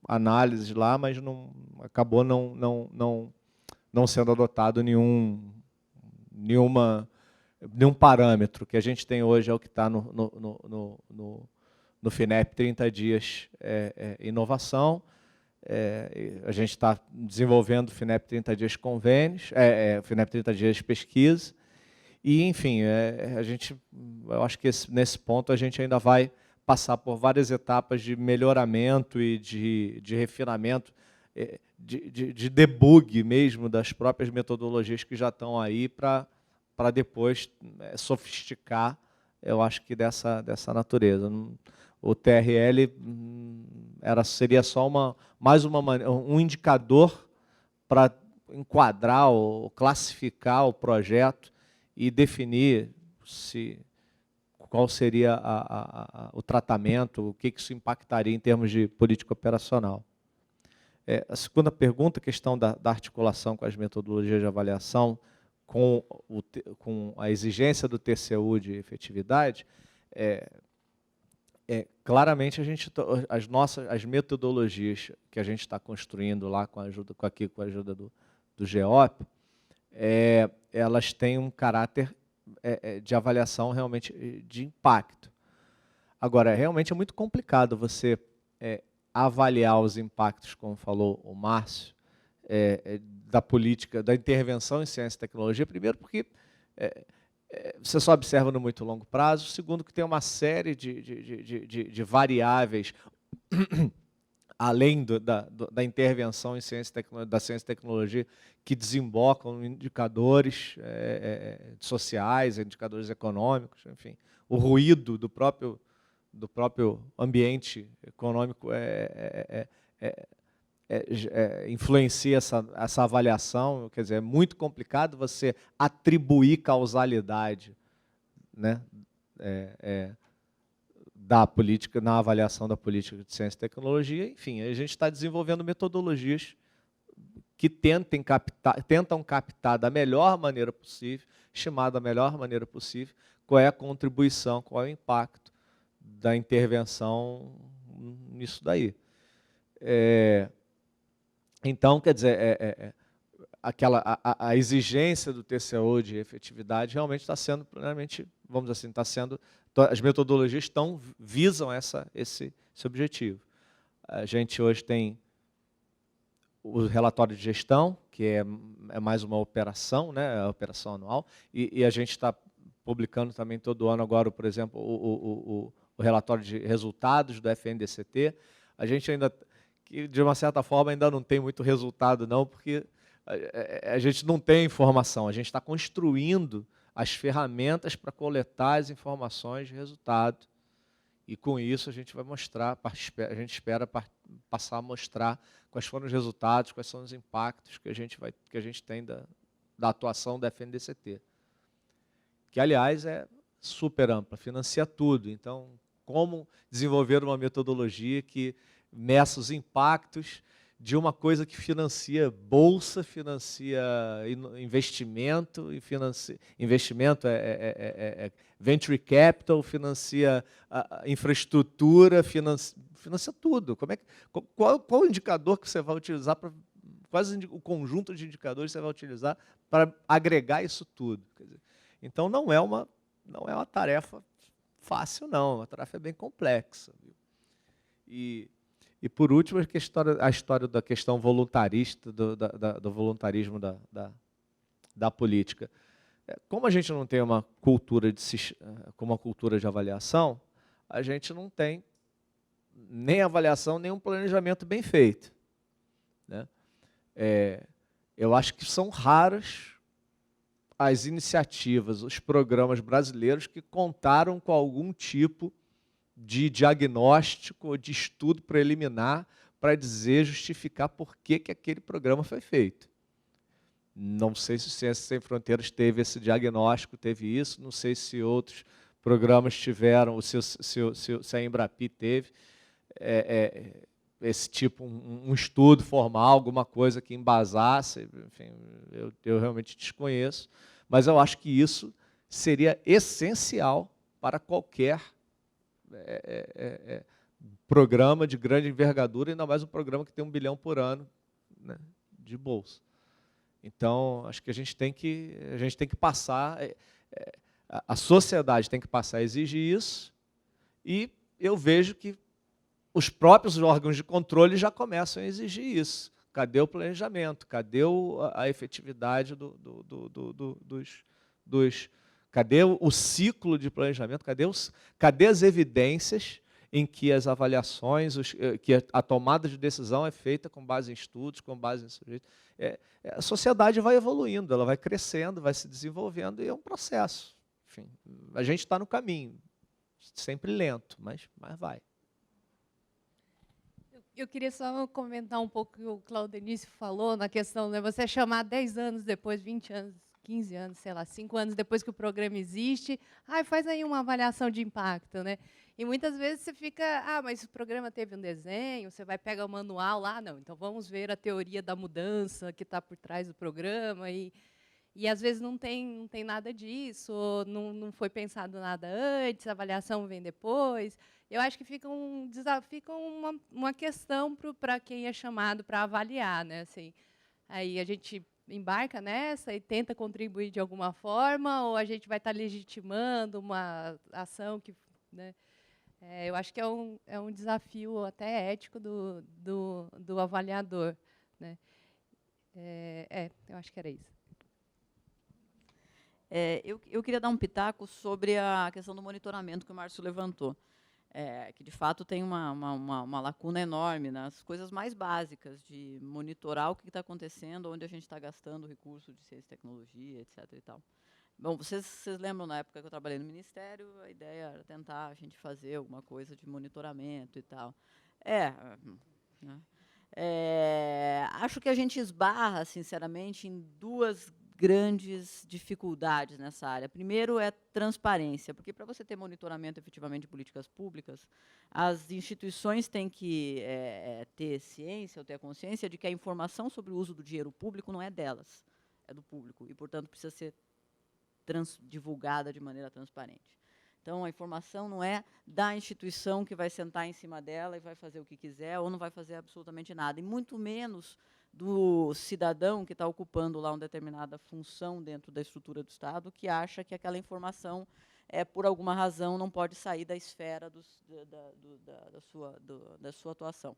análises lá, mas acabou não sendo adotado nenhum parâmetro. Que a gente tem hoje é o que está no FINEP 30 dias inovação. A gente está desenvolvendo o FINEP 30 dias convênios, FINEP 30 dias pesquisa. E, enfim, eu acho que nesse ponto a gente ainda vai passar por várias etapas de melhoramento e de refinamento, de debug mesmo das próprias metodologias que já estão aí para depois sofisticar, eu acho que dessa natureza. O TRL seria só um indicador para enquadrar ou classificar o projeto e definir qual seria o tratamento, o que isso impactaria em termos de política operacional. A segunda pergunta, a questão da articulação com as metodologias de avaliação, com a exigência do TCU de efetividade, claramente as metodologias que a gente está construindo lá com a ajuda do GEOP, elas têm um caráter de avaliação realmente de impacto. Agora, realmente é muito complicado você avaliar os impactos, como falou o Márcio, da política, da intervenção em ciência e tecnologia, primeiro porque você só observa no muito longo prazo, segundo que tem uma série de variáveis além da intervenção em da ciência e tecnologia, que desembocam em indicadores sociais, indicadores econômicos, enfim. O ruído do próprio ambiente econômico influencia essa avaliação. Quer dizer, é muito complicado você atribuir causalidade, né, da política, na avaliação da política de ciência e tecnologia. Enfim, a gente está desenvolvendo metodologias que tentam captar da melhor maneira possível, estimar da melhor maneira possível, qual é a contribuição, qual é o impacto da intervenção nisso daí. Então, quer dizer, a exigência do TCU de efetividade realmente está sendo plenamente, vamos dizer assim, as metodologias visam esse objetivo. A gente hoje tem o relatório de gestão, que é mais uma operação, né, a operação anual, e a gente está publicando também todo ano agora, por exemplo, o relatório de resultados do FNDCT. A gente ainda, de uma certa forma, ainda não tem muito resultado, não, porque a gente não tem informação, a gente está construindo as ferramentas para coletar as informações de resultado. E com isso a gente vai mostrar, a gente espera passar a mostrar quais foram os resultados, quais são os impactos que a gente tem da atuação da FNDCT. que, aliás, é super ampla, financia tudo. Então, como desenvolver uma metodologia que meça os impactos de uma coisa que financia bolsa, financia investimento, e investimento é venture capital, financia infraestrutura, financia tudo. Qual o indicador que você vai utilizar para quais o conjunto de indicadores você vai utilizar para agregar isso tudo? Quer dizer, então não é uma tarefa fácil, não. Uma tarefa bem complexa. E por último, a história da questão voluntarista, do voluntarismo da política. Como a gente não tem uma cultura de avaliação, a gente não tem nem avaliação, nem um planejamento bem feito, né? Eu acho que são raras as iniciativas, os programas brasileiros que contaram com algum tipo de diagnóstico ou de estudo preliminar para justificar por que aquele programa foi feito. Não sei se o Ciências Sem Fronteiras teve esse diagnóstico, teve isso, não sei se outros programas tiveram, se a Embrapi teve esse tipo, um estudo formal, alguma coisa que embasasse, enfim, eu realmente desconheço, mas eu acho que isso seria essencial para qualquer programa de grande envergadura, ainda mais um programa que tem 1 bilhão por ano, né, de bolsa. Então, acho que a gente tem que passar, a sociedade tem que passar a exigir isso, e eu vejo que os próprios órgãos de controle já começam a exigir isso. Cadê o planejamento? Cadê a efetividade cadê o ciclo de planejamento? Cadê as evidências em que as avaliações, que a tomada de decisão é feita com base em estudos, com base em sujeitos? A sociedade vai evoluindo, ela vai crescendo, vai se desenvolvendo, e é um processo. Enfim, a gente está no caminho, sempre lento, mas vai. Eu queria só comentar um pouco o que o Claudenício falou na questão, né, você chamar 10 anos depois, 20 anos, 15 anos, sei lá, 5 anos depois que o programa existe, faz aí uma avaliação de impacto, né? E muitas vezes você fica, mas o programa teve um desenho, você vai pegar o manual lá, não, então vamos ver a teoria da mudança que está por trás do programa, e às vezes não tem nada disso, ou não foi pensado nada antes, a avaliação vem depois. Eu acho que fica um desafio, fica uma questão para quem é chamado para avaliar, né? Assim, aí a gente embarca nessa e tenta contribuir de alguma forma, ou a gente vai estar legitimando uma ação que, né? Eu acho que é um desafio até ético do avaliador, né? Eu acho que era isso. Eu queria dar um pitaco sobre a questão do monitoramento que o Márcio levantou, que, de fato, tem uma lacuna enorme nas coisas mais básicas, de monitorar o que está acontecendo, onde a gente está gastando recurso de ciência e tecnologia, etc. E tal. Bom, vocês lembram, na época que eu trabalhei no Ministério, a ideia era tentar a gente fazer alguma coisa de monitoramento e tal. Né? Acho que a gente esbarra, sinceramente, em duas grandes dificuldades nessa área. Primeiro é transparência, porque para você ter monitoramento efetivamente de políticas públicas, as instituições têm que ter ciência ou ter a consciência de que a informação sobre o uso do dinheiro público não é delas, é do público, e, portanto, precisa ser divulgada de maneira transparente. Então, a informação não é da instituição que vai sentar em cima dela e vai fazer o que quiser, ou não vai fazer absolutamente nada, e muito menos do cidadão que está ocupando lá uma determinada função dentro da estrutura do Estado, que acha que aquela informação, por alguma razão, não pode sair da esfera da sua atuação.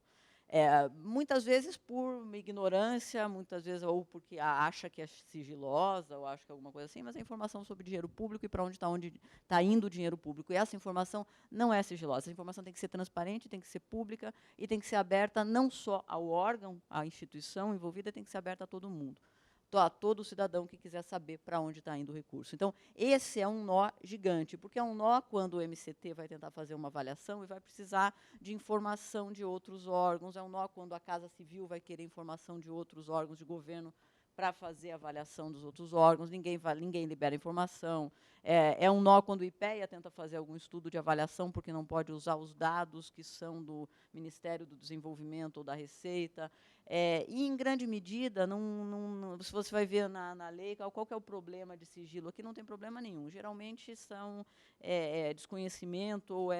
Muitas vezes por ignorância, muitas vezes ou porque acha que é sigilosa, ou acha que é alguma coisa assim, mas é informação sobre dinheiro público e para onde está indo o dinheiro público. E essa informação não é sigilosa, essa informação tem que ser transparente, tem que ser pública e tem que ser aberta não só ao órgão, à instituição envolvida, tem que ser aberta a todo mundo, a todo cidadão que quiser saber para onde está indo o recurso. Então, esse é um nó gigante, porque é um nó quando o MCT vai tentar fazer uma avaliação e vai precisar de informação de outros órgãos, é um nó quando a Casa Civil vai querer informação de outros órgãos de governo para fazer a avaliação dos outros órgãos, ninguém libera informação. É um nó quando o IPEA tenta fazer algum estudo de avaliação, porque não pode usar os dados que são do Ministério do Desenvolvimento ou da Receita. E, em grande medida, se você vai ver na lei, qual que é o problema de sigilo? Aqui não tem problema nenhum. Geralmente são desconhecimento ou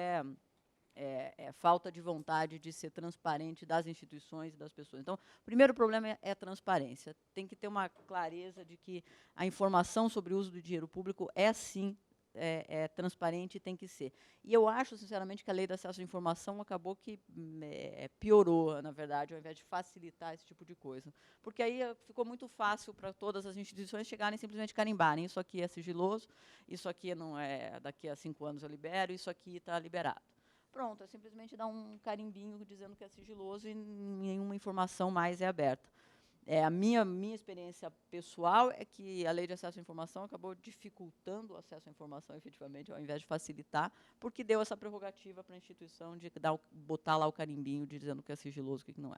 falta de vontade de ser transparente das instituições e das pessoas. Então, o primeiro problema é transparência. Tem que ter uma clareza de que a informação sobre o uso do dinheiro público sim, transparente e tem que ser. E eu acho, sinceramente, que a lei de acesso à informação acabou que piorou, na verdade, ao invés de facilitar esse tipo de coisa. Porque aí ficou muito fácil para todas as instituições chegarem e simplesmente carimbarem. Isso aqui é sigiloso, isso aqui não é, daqui a 5 anos eu libero, isso aqui está liberado. Pronto, é simplesmente dar um carimbinho dizendo que é sigiloso e nenhuma informação mais é aberta. A minha experiência pessoal é que a lei de acesso à informação acabou dificultando o acesso à informação, efetivamente, ao invés de facilitar, porque deu essa prerrogativa para a instituição de botar lá o carimbinho dizendo que é sigiloso e que não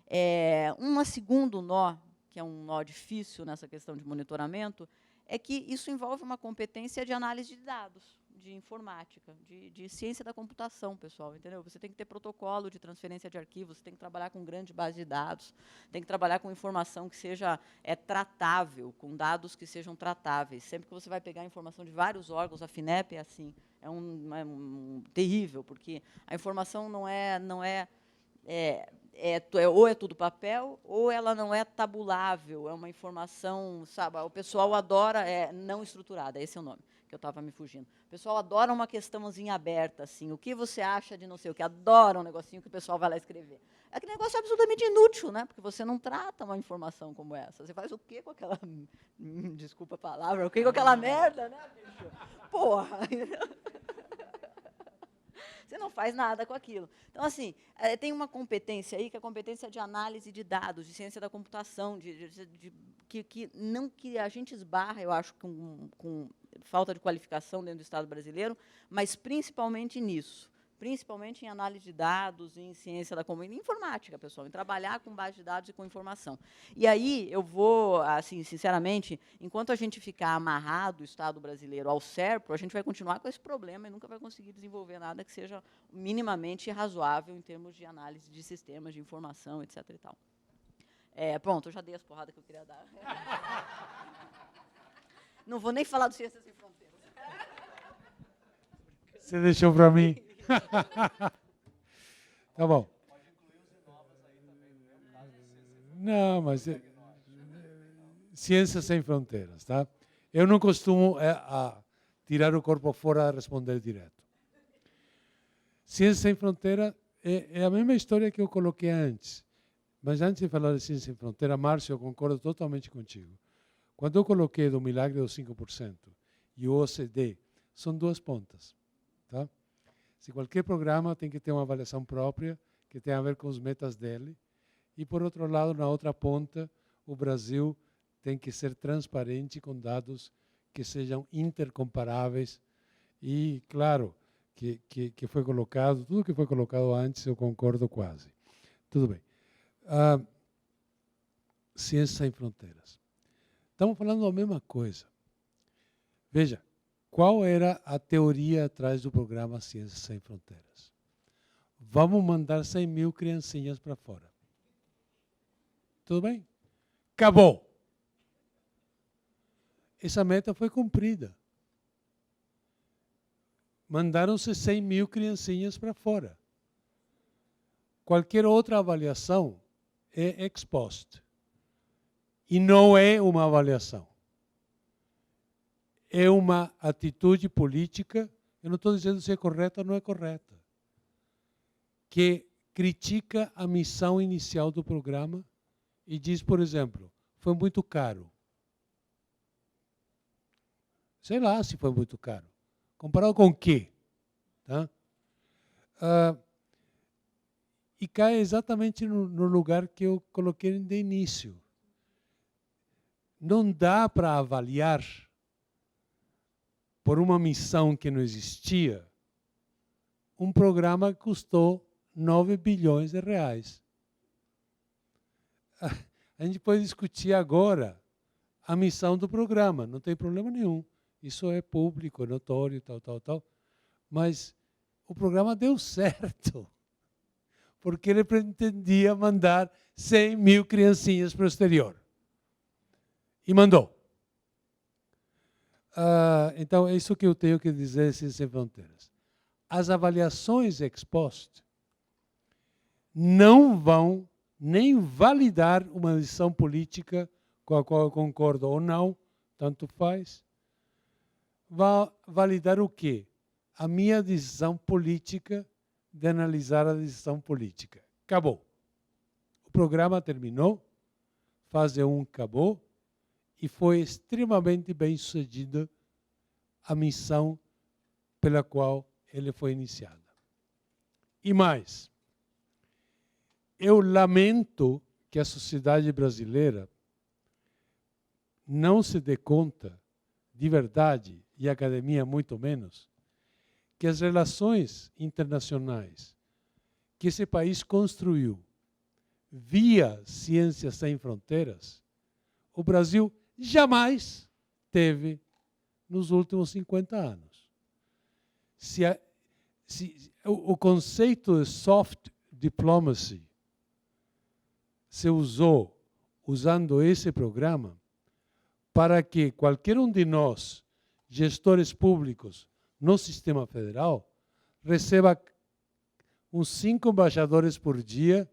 é. Um segundo nó, que é um nó difícil nessa questão de monitoramento, é que isso envolve uma competência de análise de dados, de informática, de ciência da computação, pessoal, entendeu? Você tem que ter protocolo de transferência de arquivos, você tem que trabalhar com grande base de dados, tem que trabalhar com informação que seja tratável, com dados que sejam tratáveis. Sempre que você vai pegar informação de vários órgãos, a FINEP é assim, é terrível, porque a informação não ou é tudo papel, ou ela não é tabulável, é uma informação, sabe, o pessoal adora, não estruturada, esse é o nome, que eu estava me fugindo. O pessoal adora uma questãozinha aberta, assim, o que você acha de não sei o que, adora um negocinho que o pessoal vai lá escrever. Aquele negócio é absolutamente inútil, né? Porque você não trata uma informação como essa. Você faz o quê com aquela, desculpa a palavra, o quê com aquela merda, né, bicho? Porra! Você não faz nada com aquilo. Então, assim, tem uma competência aí, que é a competência de análise de dados, de ciência da computação, que a gente esbarra, eu acho, com falta de qualificação dentro do Estado brasileiro, mas principalmente nisso. Principalmente em análise de dados, em ciência da comunicação, em informática, pessoal, em trabalhar com base de dados e com informação. E aí eu vou, assim, sinceramente, enquanto a gente ficar amarrado, o Estado brasileiro, ao SERPRO, a gente vai continuar com esse problema e nunca vai conseguir desenvolver nada que seja minimamente razoável em termos de análise de sistemas, de informação, etc. E tal. Pronto, eu já dei as porradas que eu queria dar. Não vou nem falar do Ciências Sem Fronteiras. Você deixou para mim. Tá bom. Não, mas Ciências Sem Fronteiras, tá? Eu não costumo tirar o corpo fora a responder direto. Ciências Sem Fronteiras é a mesma história que eu coloquei antes. Mas antes de falar de Ciências Sem Fronteiras, Márcio, eu concordo totalmente contigo. Quando eu coloquei do milagre dos 5% e o OCDE, são duas pontas, tá? Se qualquer programa tem que ter uma avaliação própria, que tem a ver com os metas dele. E, por outro lado, na outra ponta, o Brasil tem que ser transparente com dados que sejam intercomparáveis. E, claro, que foi colocado, tudo que foi colocado antes, eu concordo quase. Tudo bem. Ciências Sem Fronteiras. Estamos falando da mesma coisa. Veja. Qual era a teoria atrás do programa Ciências Sem Fronteiras? Vamos mandar 100 mil criancinhas para fora. Tudo bem? Acabou. Essa meta foi cumprida. Mandaram-se 100 mil criancinhas para fora. Qualquer outra avaliação é ex post. E não é uma avaliação. É uma atitude política, eu não estou dizendo se é correta ou não é correta, que critica a missão inicial do programa e diz, por exemplo, foi muito caro. Sei lá se foi muito caro. Comparado com o quê? Tá? E cai exatamente no lugar que eu coloquei de início. Não dá para avaliar por uma missão que não existia, um programa que custou 9 bilhões de reais. A gente pode discutir agora a missão do programa, não tem problema nenhum. Isso é público, é notório, tal. Mas o programa deu certo, porque ele pretendia mandar 100 mil criancinhas para o exterior. E mandou. Então, é isso que eu tenho que dizer, Ciência Sem Fronteiras. As avaliações ex post não vão nem validar uma decisão política com a qual eu concordo ou não, tanto faz. Vai validar o quê? A minha decisão política de analisar a decisão política. Acabou. O programa terminou, fase 1 acabou, e foi extremamente bem sucedida a missão pela qual ele foi iniciado. E mais, eu lamento que a sociedade brasileira não se dê conta, de verdade, e a academia muito menos, que as relações internacionais que esse país construiu via Ciências Sem Fronteiras, o Brasil jamais teve nos últimos 50 anos. O conceito de soft diplomacy se usou, usando esse programa, para que qualquer um de nós, gestores públicos no sistema federal, receba uns 5 embaixadores por dia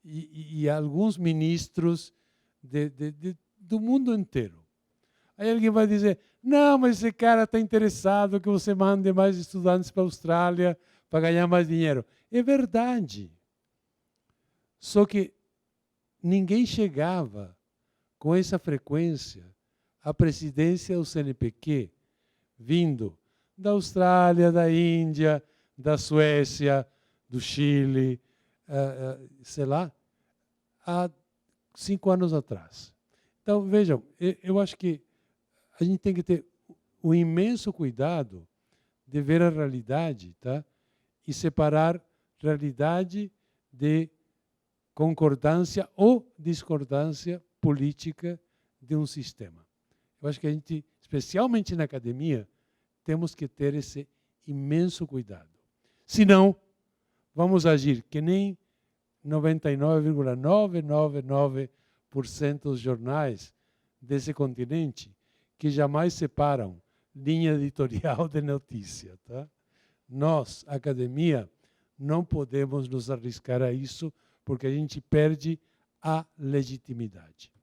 e alguns ministros do mundo inteiro. Aí alguém vai dizer, não, mas esse cara está interessado que você mande mais estudantes para a Austrália para ganhar mais dinheiro. É verdade. Só que ninguém chegava com essa frequência à presidência do CNPq, vindo da Austrália, da Índia, da Suécia, do Chile, sei lá, há 5 anos atrás. Então, vejam, eu acho que a gente tem que ter um imenso cuidado de ver a realidade, tá? E separar realidade de concordância ou discordância política de um sistema. Eu acho que a gente, especialmente na academia, temos que ter esse imenso cuidado. Senão, vamos agir que nem 99,999% dos jornais desse continente que jamais separam linha editorial de notícia. Tá? Nós, academia, não podemos nos arriscar a isso porque a gente perde a legitimidade.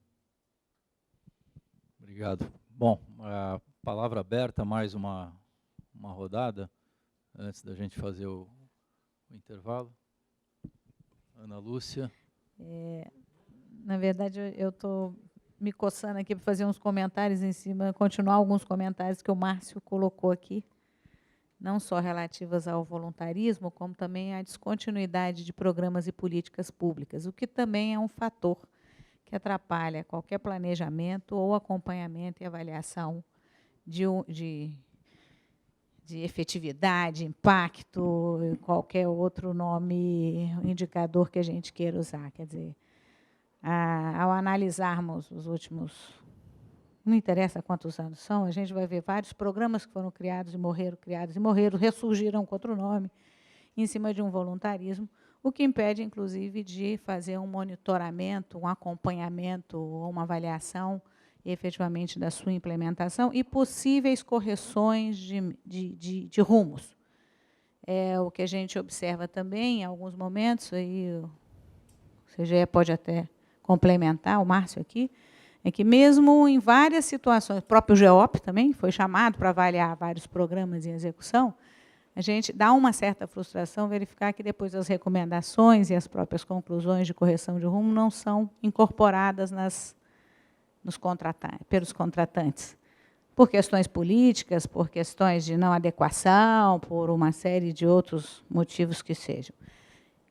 Obrigado. Bom, a palavra aberta, mais uma rodada, antes da gente fazer o intervalo. Ana Lúcia. Na verdade, eu estou me coçando aqui para fazer uns comentários em cima, continuar alguns comentários que o Márcio colocou aqui, não só relativas ao voluntarismo, como também à descontinuidade de programas e políticas públicas, o que também é um fator que atrapalha qualquer planejamento ou acompanhamento e avaliação de efetividade, impacto, qualquer outro nome, indicador que a gente queira usar. Quer dizer, ao analisarmos os últimos, não interessa quantos anos são, a gente vai ver vários programas que foram criados e morreram, ressurgiram com outro nome, em cima de um voluntarismo, o que impede, inclusive, de fazer um monitoramento, um acompanhamento ou uma avaliação efetivamente da sua implementação e possíveis correções de rumos. O que a gente observa também, em alguns momentos, aí o CGE pode até complementar, o Márcio aqui, é que mesmo em várias situações, o próprio GEOP também foi chamado para avaliar vários programas em execução, a gente dá uma certa frustração verificar que depois as recomendações e as próprias conclusões de correção de rumo não são incorporadas pelos contratantes, por questões políticas, por questões de não adequação, por uma série de outros motivos que sejam.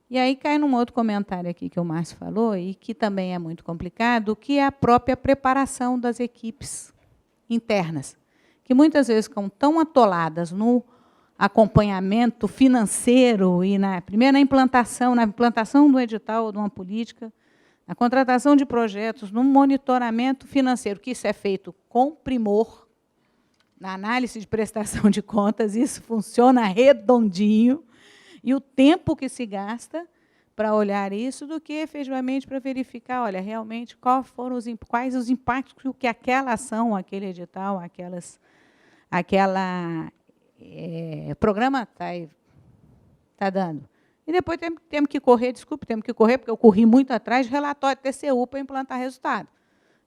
E aí cai num outro comentário aqui que o Márcio falou, e que também é muito complicado, que é a própria preparação das equipes internas, que muitas vezes ficam tão atoladas no acompanhamento financeiro e primeiro na implantação do edital ou de uma política, A contratação de projetos no monitoramento financeiro, que isso é feito com primor, na análise de prestação de contas, isso funciona redondinho, e o tempo que se gasta para olhar isso do que efetivamente para verificar, olha, realmente quais os impactos que aquela ação, aquele edital, programa está dando. E depois temos que correr, porque eu corri muito atrás de relatório TCU para implantar resultado.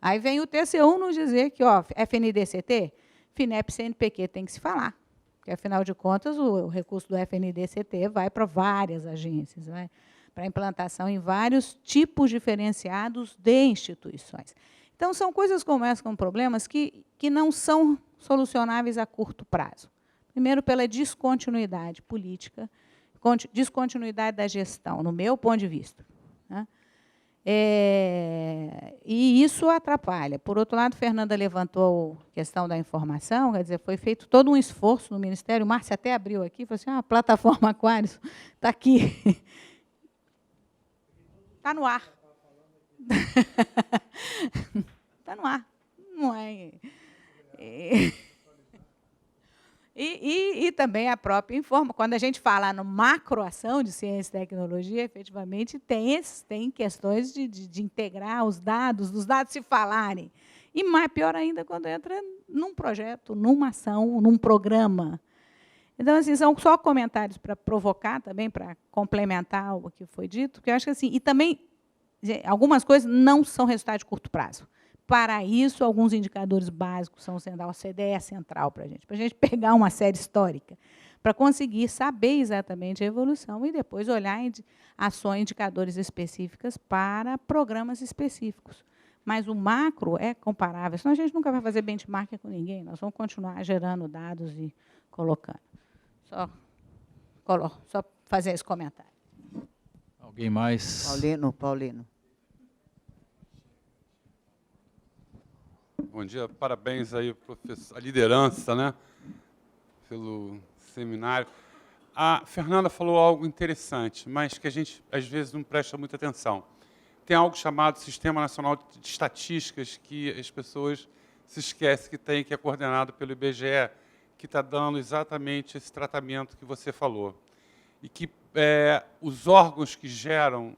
Aí vem o TCU nos dizer que, ó, FNDCT, FINEP, CNPq tem que se falar. Porque, afinal de contas, o recurso do FNDCT vai para várias agências, vai para implantação em vários tipos diferenciados de instituições. Então, são coisas como essa, com problemas que não são solucionáveis a curto prazo. Primeiro, pela descontinuidade política, descontinuidade da gestão, no meu ponto de vista. Né? E isso atrapalha. Por outro lado, Fernanda levantou a questão da informação, quer dizer, foi feito todo um esforço no Ministério, o Márcio até abriu aqui, falou assim, a plataforma Aquários está aqui. Está no ar. Está no ar. Não é... E também a própria informação. Quando a gente fala no macroação de ciência e tecnologia, efetivamente tem questões de integrar os dados se falarem. E mais pior ainda quando entra num projeto, numa ação, num programa. Então, assim, são só comentários para provocar também, para complementar o que foi dito, que eu acho que assim, e também algumas coisas não são resultado de curto prazo. Para isso, alguns indicadores básicos são sendo a OCDE é central para a gente pegar uma série histórica, para conseguir saber exatamente a evolução e depois olhar ações, indicadores específicas para programas específicos. Mas o macro é comparável, senão a gente nunca vai fazer benchmarking com ninguém, nós vamos continuar gerando dados e colocando. Só fazer esse comentário. Alguém mais? Paulino. Bom dia, parabéns aí, professor, a liderança, né, pelo seminário. A Fernanda falou algo interessante, mas que a gente, às vezes, não presta muita atenção. Tem algo chamado Sistema Nacional de Estatísticas, que as pessoas se esquecem que tem, que é coordenado pelo IBGE, que está dando exatamente esse tratamento que você falou. E que os órgãos que geram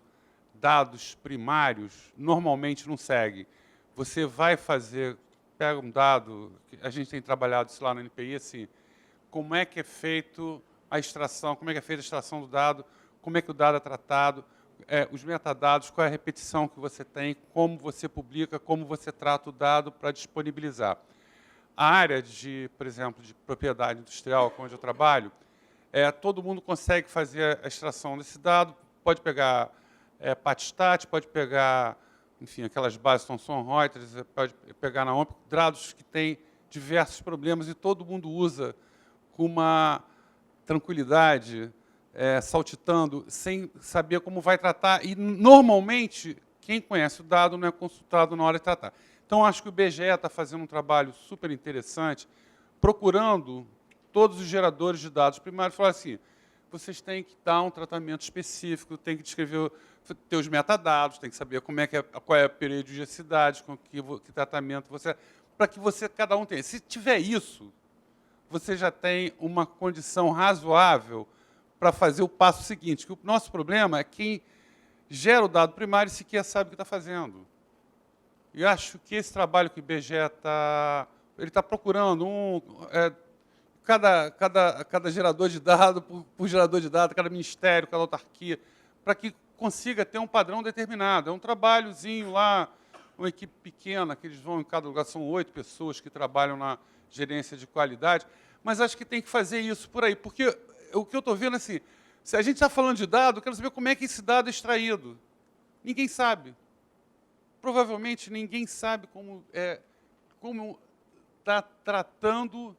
dados primários normalmente não seguem. Você vai pega um dado, a gente tem trabalhado isso lá no NPI, assim, como é que é feito a extração, como é que é feita a extração do dado, como é que o dado é tratado, os metadados, qual é a repetição que você tem, como você publica, como você trata o dado para disponibilizar. A área de, por exemplo, de propriedade industrial, onde eu trabalho, todo mundo consegue fazer a extração desse dado, pode pegar Patstat, pode pegar, enfim, aquelas bases Thomson Reuters, pode pegar na OMP, dados que têm diversos problemas e todo mundo usa com uma tranquilidade, saltitando, sem saber como vai tratar. E, normalmente, quem conhece o dado não é consultado na hora de tratar. Então, acho que o IBGE está fazendo um trabalho super interessante, procurando todos os geradores de dados primários, falar assim, vocês têm que dar um tratamento específico, tem que descrever, ter os metadados, tem que saber qual é a periodicidade, com que tratamento você... Para que cada um tenha. Se tiver isso, você já tem uma condição razoável para fazer o passo seguinte, que o nosso problema é quem gera o dado primário sequer sabe o que está fazendo. E acho que esse trabalho que o IBGE está procurando, cada gerador de dados, por gerador de dados, cada ministério, cada autarquia, para que consiga ter um padrão determinado. É um trabalhozinho lá, uma equipe pequena, que eles vão em cada lugar, são 8 pessoas que trabalham na gerência de qualidade, mas acho que tem que fazer isso por aí, porque o que eu estou vendo, assim, se a gente está falando de dado, eu quero saber como é que esse dado é extraído. Ninguém sabe. Provavelmente ninguém sabe como está tratando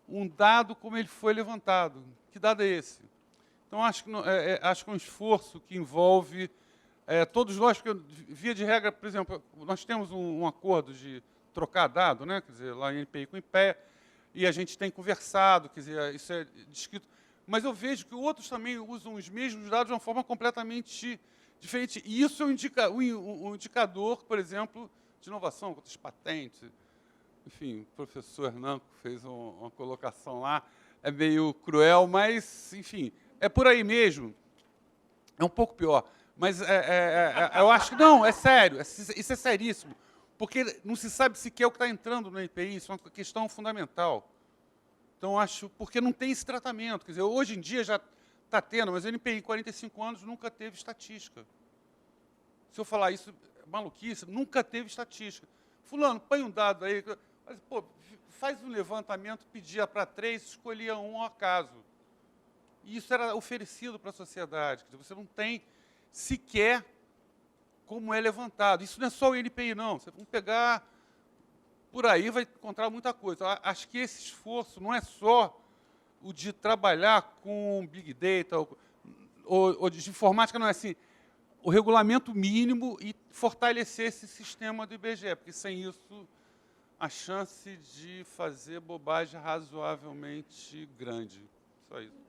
um dado como ele foi levantado. Que dado é esse? Então, acho que é um esforço que envolve todos nós, porque, via de regra, por exemplo, nós temos um acordo de trocar dado, né? Quer dizer, lá em NPI com o IPE, e a gente tem conversado, quer dizer, isso é descrito. Mas eu vejo que outros também usam os mesmos dados de uma forma completamente Diferente, e isso é um indicador, por exemplo, de inovação, quantas patentes. Enfim, o professor Hernán fez uma colocação lá, é meio cruel, mas, enfim, é por aí mesmo. É um pouco pior. Mas eu acho que não, é sério, isso é seríssimo. Porque não se sabe sequer o que está entrando no NPI, isso é uma questão fundamental. Então, acho, porque não tem esse tratamento. Quer dizer, hoje em dia já está tendo, mas o NPI, em 45 anos, nunca teve estatística. Se eu falar isso, maluquice, nunca teve estatística. Fulano, põe um dado aí, mas, pô, faz um levantamento, pedia para 3, escolhia um ao acaso. E isso era oferecido para a sociedade. Quer dizer, você não tem sequer como é levantado. Isso não é só o NPI, não. Você vai pegar por aí, vai encontrar muita coisa. Acho que esse esforço não é só o de trabalhar com Big Data ou de informática, não é assim. O regulamento mínimo e fortalecer esse sistema do IBGE, porque sem isso a chance de fazer bobagem é razoavelmente grande. Só isso.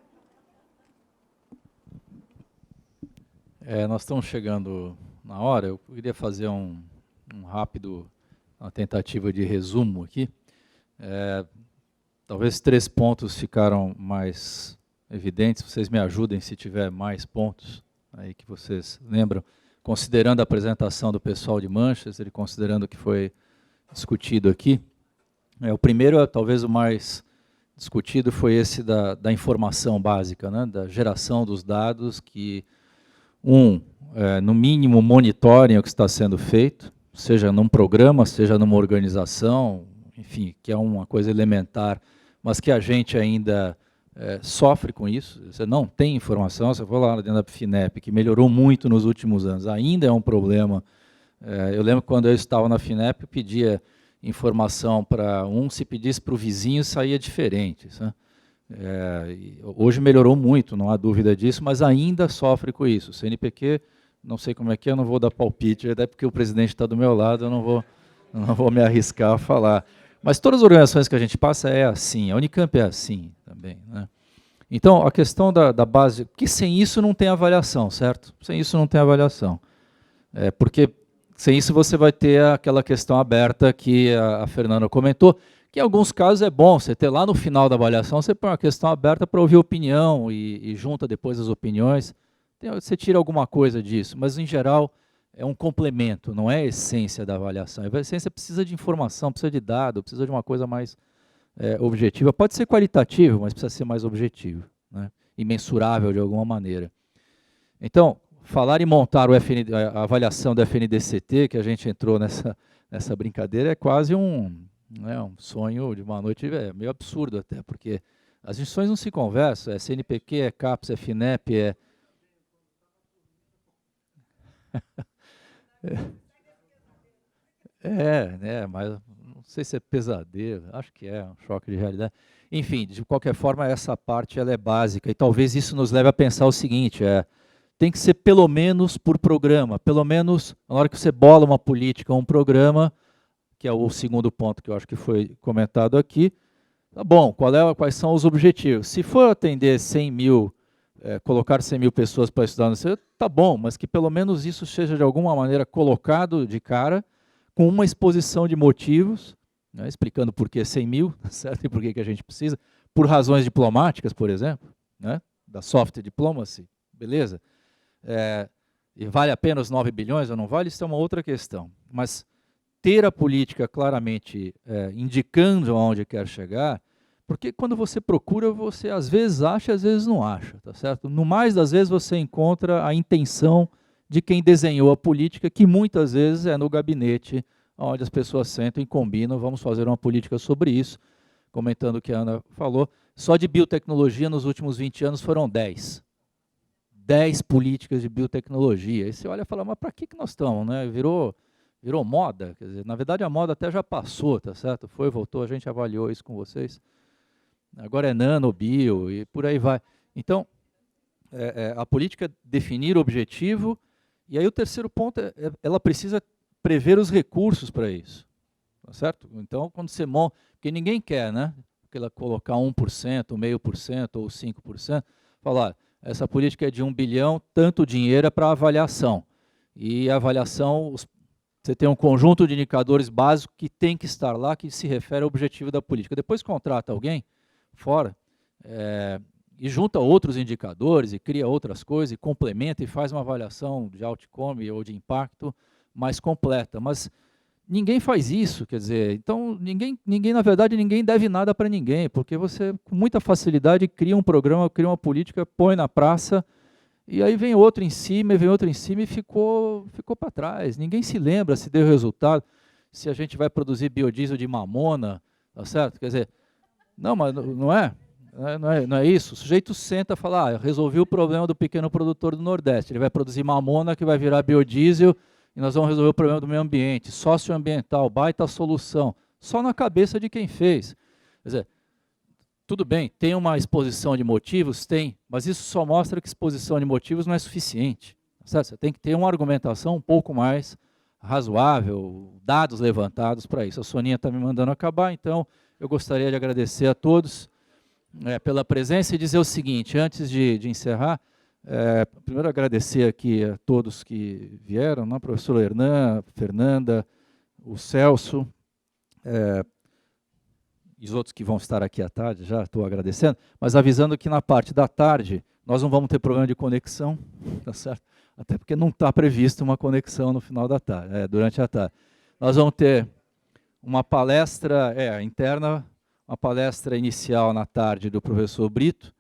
Nós estamos chegando na hora. Eu queria fazer uma tentativa de resumo aqui. Talvez 3 pontos ficaram mais evidentes. Vocês me ajudem se tiver mais pontos aí que vocês lembram, considerando a apresentação do pessoal de Manchester e considerando o que foi discutido aqui. O primeiro, talvez o mais discutido, foi esse da informação básica, né, da geração dos dados, que, no mínimo, monitorem o que está sendo feito, seja num programa, seja numa organização, enfim, que é uma coisa elementar, mas que a gente ainda sofre com isso. Você não tem informação, você for lá dentro da FINEP, que melhorou muito nos últimos anos, ainda é um problema. Eu lembro que quando eu estava na FINEP, eu pedia informação para se pedisse para o vizinho, saía diferente. Né? Hoje melhorou muito, não há dúvida disso, mas ainda sofre com isso. O CNPq, não sei como é que é, eu não vou dar palpite, até porque o presidente está do meu lado, eu não vou me arriscar a falar. Mas todas as organizações que a gente passa é assim, a Unicamp é assim também. Né? Então, a questão da base, porque sem isso não tem avaliação, certo? Sem isso não tem avaliação. Porque sem isso você vai ter aquela questão aberta que a Fernanda comentou, que em alguns casos é bom você ter lá no final da avaliação, você põe uma questão aberta para ouvir opinião e junta depois as opiniões, você tira alguma coisa disso, mas em geral é um complemento, não é a essência da avaliação. A essência precisa de informação, precisa de dado, precisa de uma coisa mais objetiva. Pode ser qualitativo, mas precisa ser mais objetivo, né? E mensurável de alguma maneira. Então, falar em montar a avaliação do FNDCT, que a gente entrou nessa brincadeira, é quase um sonho de uma noite, meio absurdo até, porque as instituições não se conversam, é CNPq, é CAPES, é FINEP, mas não sei se é pesadelo, acho que é um choque de realidade. Enfim, de qualquer forma, essa parte ela é básica, e talvez isso nos leve a pensar o seguinte, tem que ser pelo menos por programa, pelo menos na hora que você bola uma política, um programa, que é o segundo ponto que eu acho que foi comentado aqui, tá bom, quais são os objetivos? Se for atender 100 mil, colocar 100 mil pessoas para estudar no centro, tá bom, mas que pelo menos isso seja de alguma maneira colocado de cara, com uma exposição de motivos, né, explicando por que 100 mil, certo? E por que a gente precisa, por razões diplomáticas, por exemplo, né, da soft diplomacy, beleza? E vale apenas os 9 bilhões ou não vale? Isso é uma outra questão. Mas ter a política claramente indicando aonde quer chegar, porque quando você procura, você às vezes acha, às vezes não acha, tá certo? No mais das vezes você encontra a intenção de quem desenhou a política, que muitas vezes é no gabinete, onde as pessoas sentam e combinam, vamos fazer uma política sobre isso, comentando o que a Ana falou. Só de biotecnologia, nos últimos 20 anos, foram 10 políticas de biotecnologia. Aí você olha e fala, mas para que nós estamos? Né? Virou moda, quer dizer, na verdade a moda até já passou, tá certo? Foi, voltou, a gente avaliou isso com vocês. Agora é nano, bio e por aí vai. Então, a política definir o objetivo, e aí o terceiro ponto ela precisa prever os recursos para isso, tá certo? Então, quando você monta, porque ninguém quer, né? Colocar 1%, 0,5% ou 5%, falar, essa política é de 1 bilhão, tanto dinheiro é para avaliação. E a avaliação, você tem um conjunto de indicadores básicos que tem que estar lá, que se refere ao objetivo da política. Depois contrata alguém fora e junta outros indicadores e cria outras coisas e complementa e faz uma avaliação de outcome ou de impacto mais completa. Mas ninguém faz isso, quer dizer, então ninguém, na verdade, ninguém deve nada para ninguém, porque você, com muita facilidade, cria um programa, cria uma política, põe na praça, e aí vem outro em cima, e ficou para trás. Ninguém se lembra se deu resultado, se a gente vai produzir biodiesel de mamona, tá certo? Quer dizer, não, mas não é isso. O sujeito senta e fala, resolvi o problema do pequeno produtor do Nordeste, ele vai produzir mamona que vai virar biodiesel, e nós vamos resolver o problema do meio ambiente, socioambiental, baita solução, só na cabeça de quem fez. Quer dizer, tudo bem, tem uma exposição de motivos? Tem, mas isso só mostra que exposição de motivos não é suficiente. Certo? Você tem que ter uma argumentação um pouco mais razoável, dados levantados para isso. A Soninha está me mandando acabar, então eu gostaria de agradecer a todos pela presença e dizer o seguinte, antes de encerrar, primeiro agradecer aqui a todos que vieram, né? Professor Hernan, Fernanda, o Celso, e os outros que vão estar aqui à tarde, já estou agradecendo, mas avisando que na parte da tarde nós não vamos ter problema de conexão, tá certo? Até porque não está prevista uma conexão no final da tarde, durante a tarde. Nós vamos ter uma palestra interna, uma palestra inicial na tarde do professor Brito,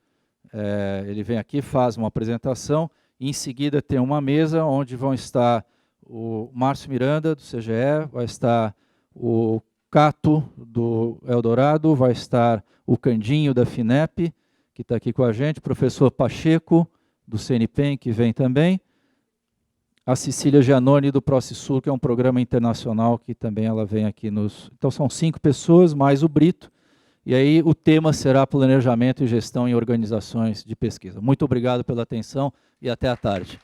ele vem aqui, faz uma apresentação, e em seguida tem uma mesa onde vão estar o Márcio Miranda, do CGE, vai estar o Cato, do Eldorado, vai estar o Candinho, da FINEP, que está aqui com a gente, o professor Pacheco, do CNPEM, que vem também, a Cecília Giannoni, do ProCisul, que é um programa internacional, que também ela vem aqui nos... Então, são 5 pessoas, mais o Brito, e aí o tema será planejamento e gestão em organizações de pesquisa. Muito obrigado pela atenção e até à tarde.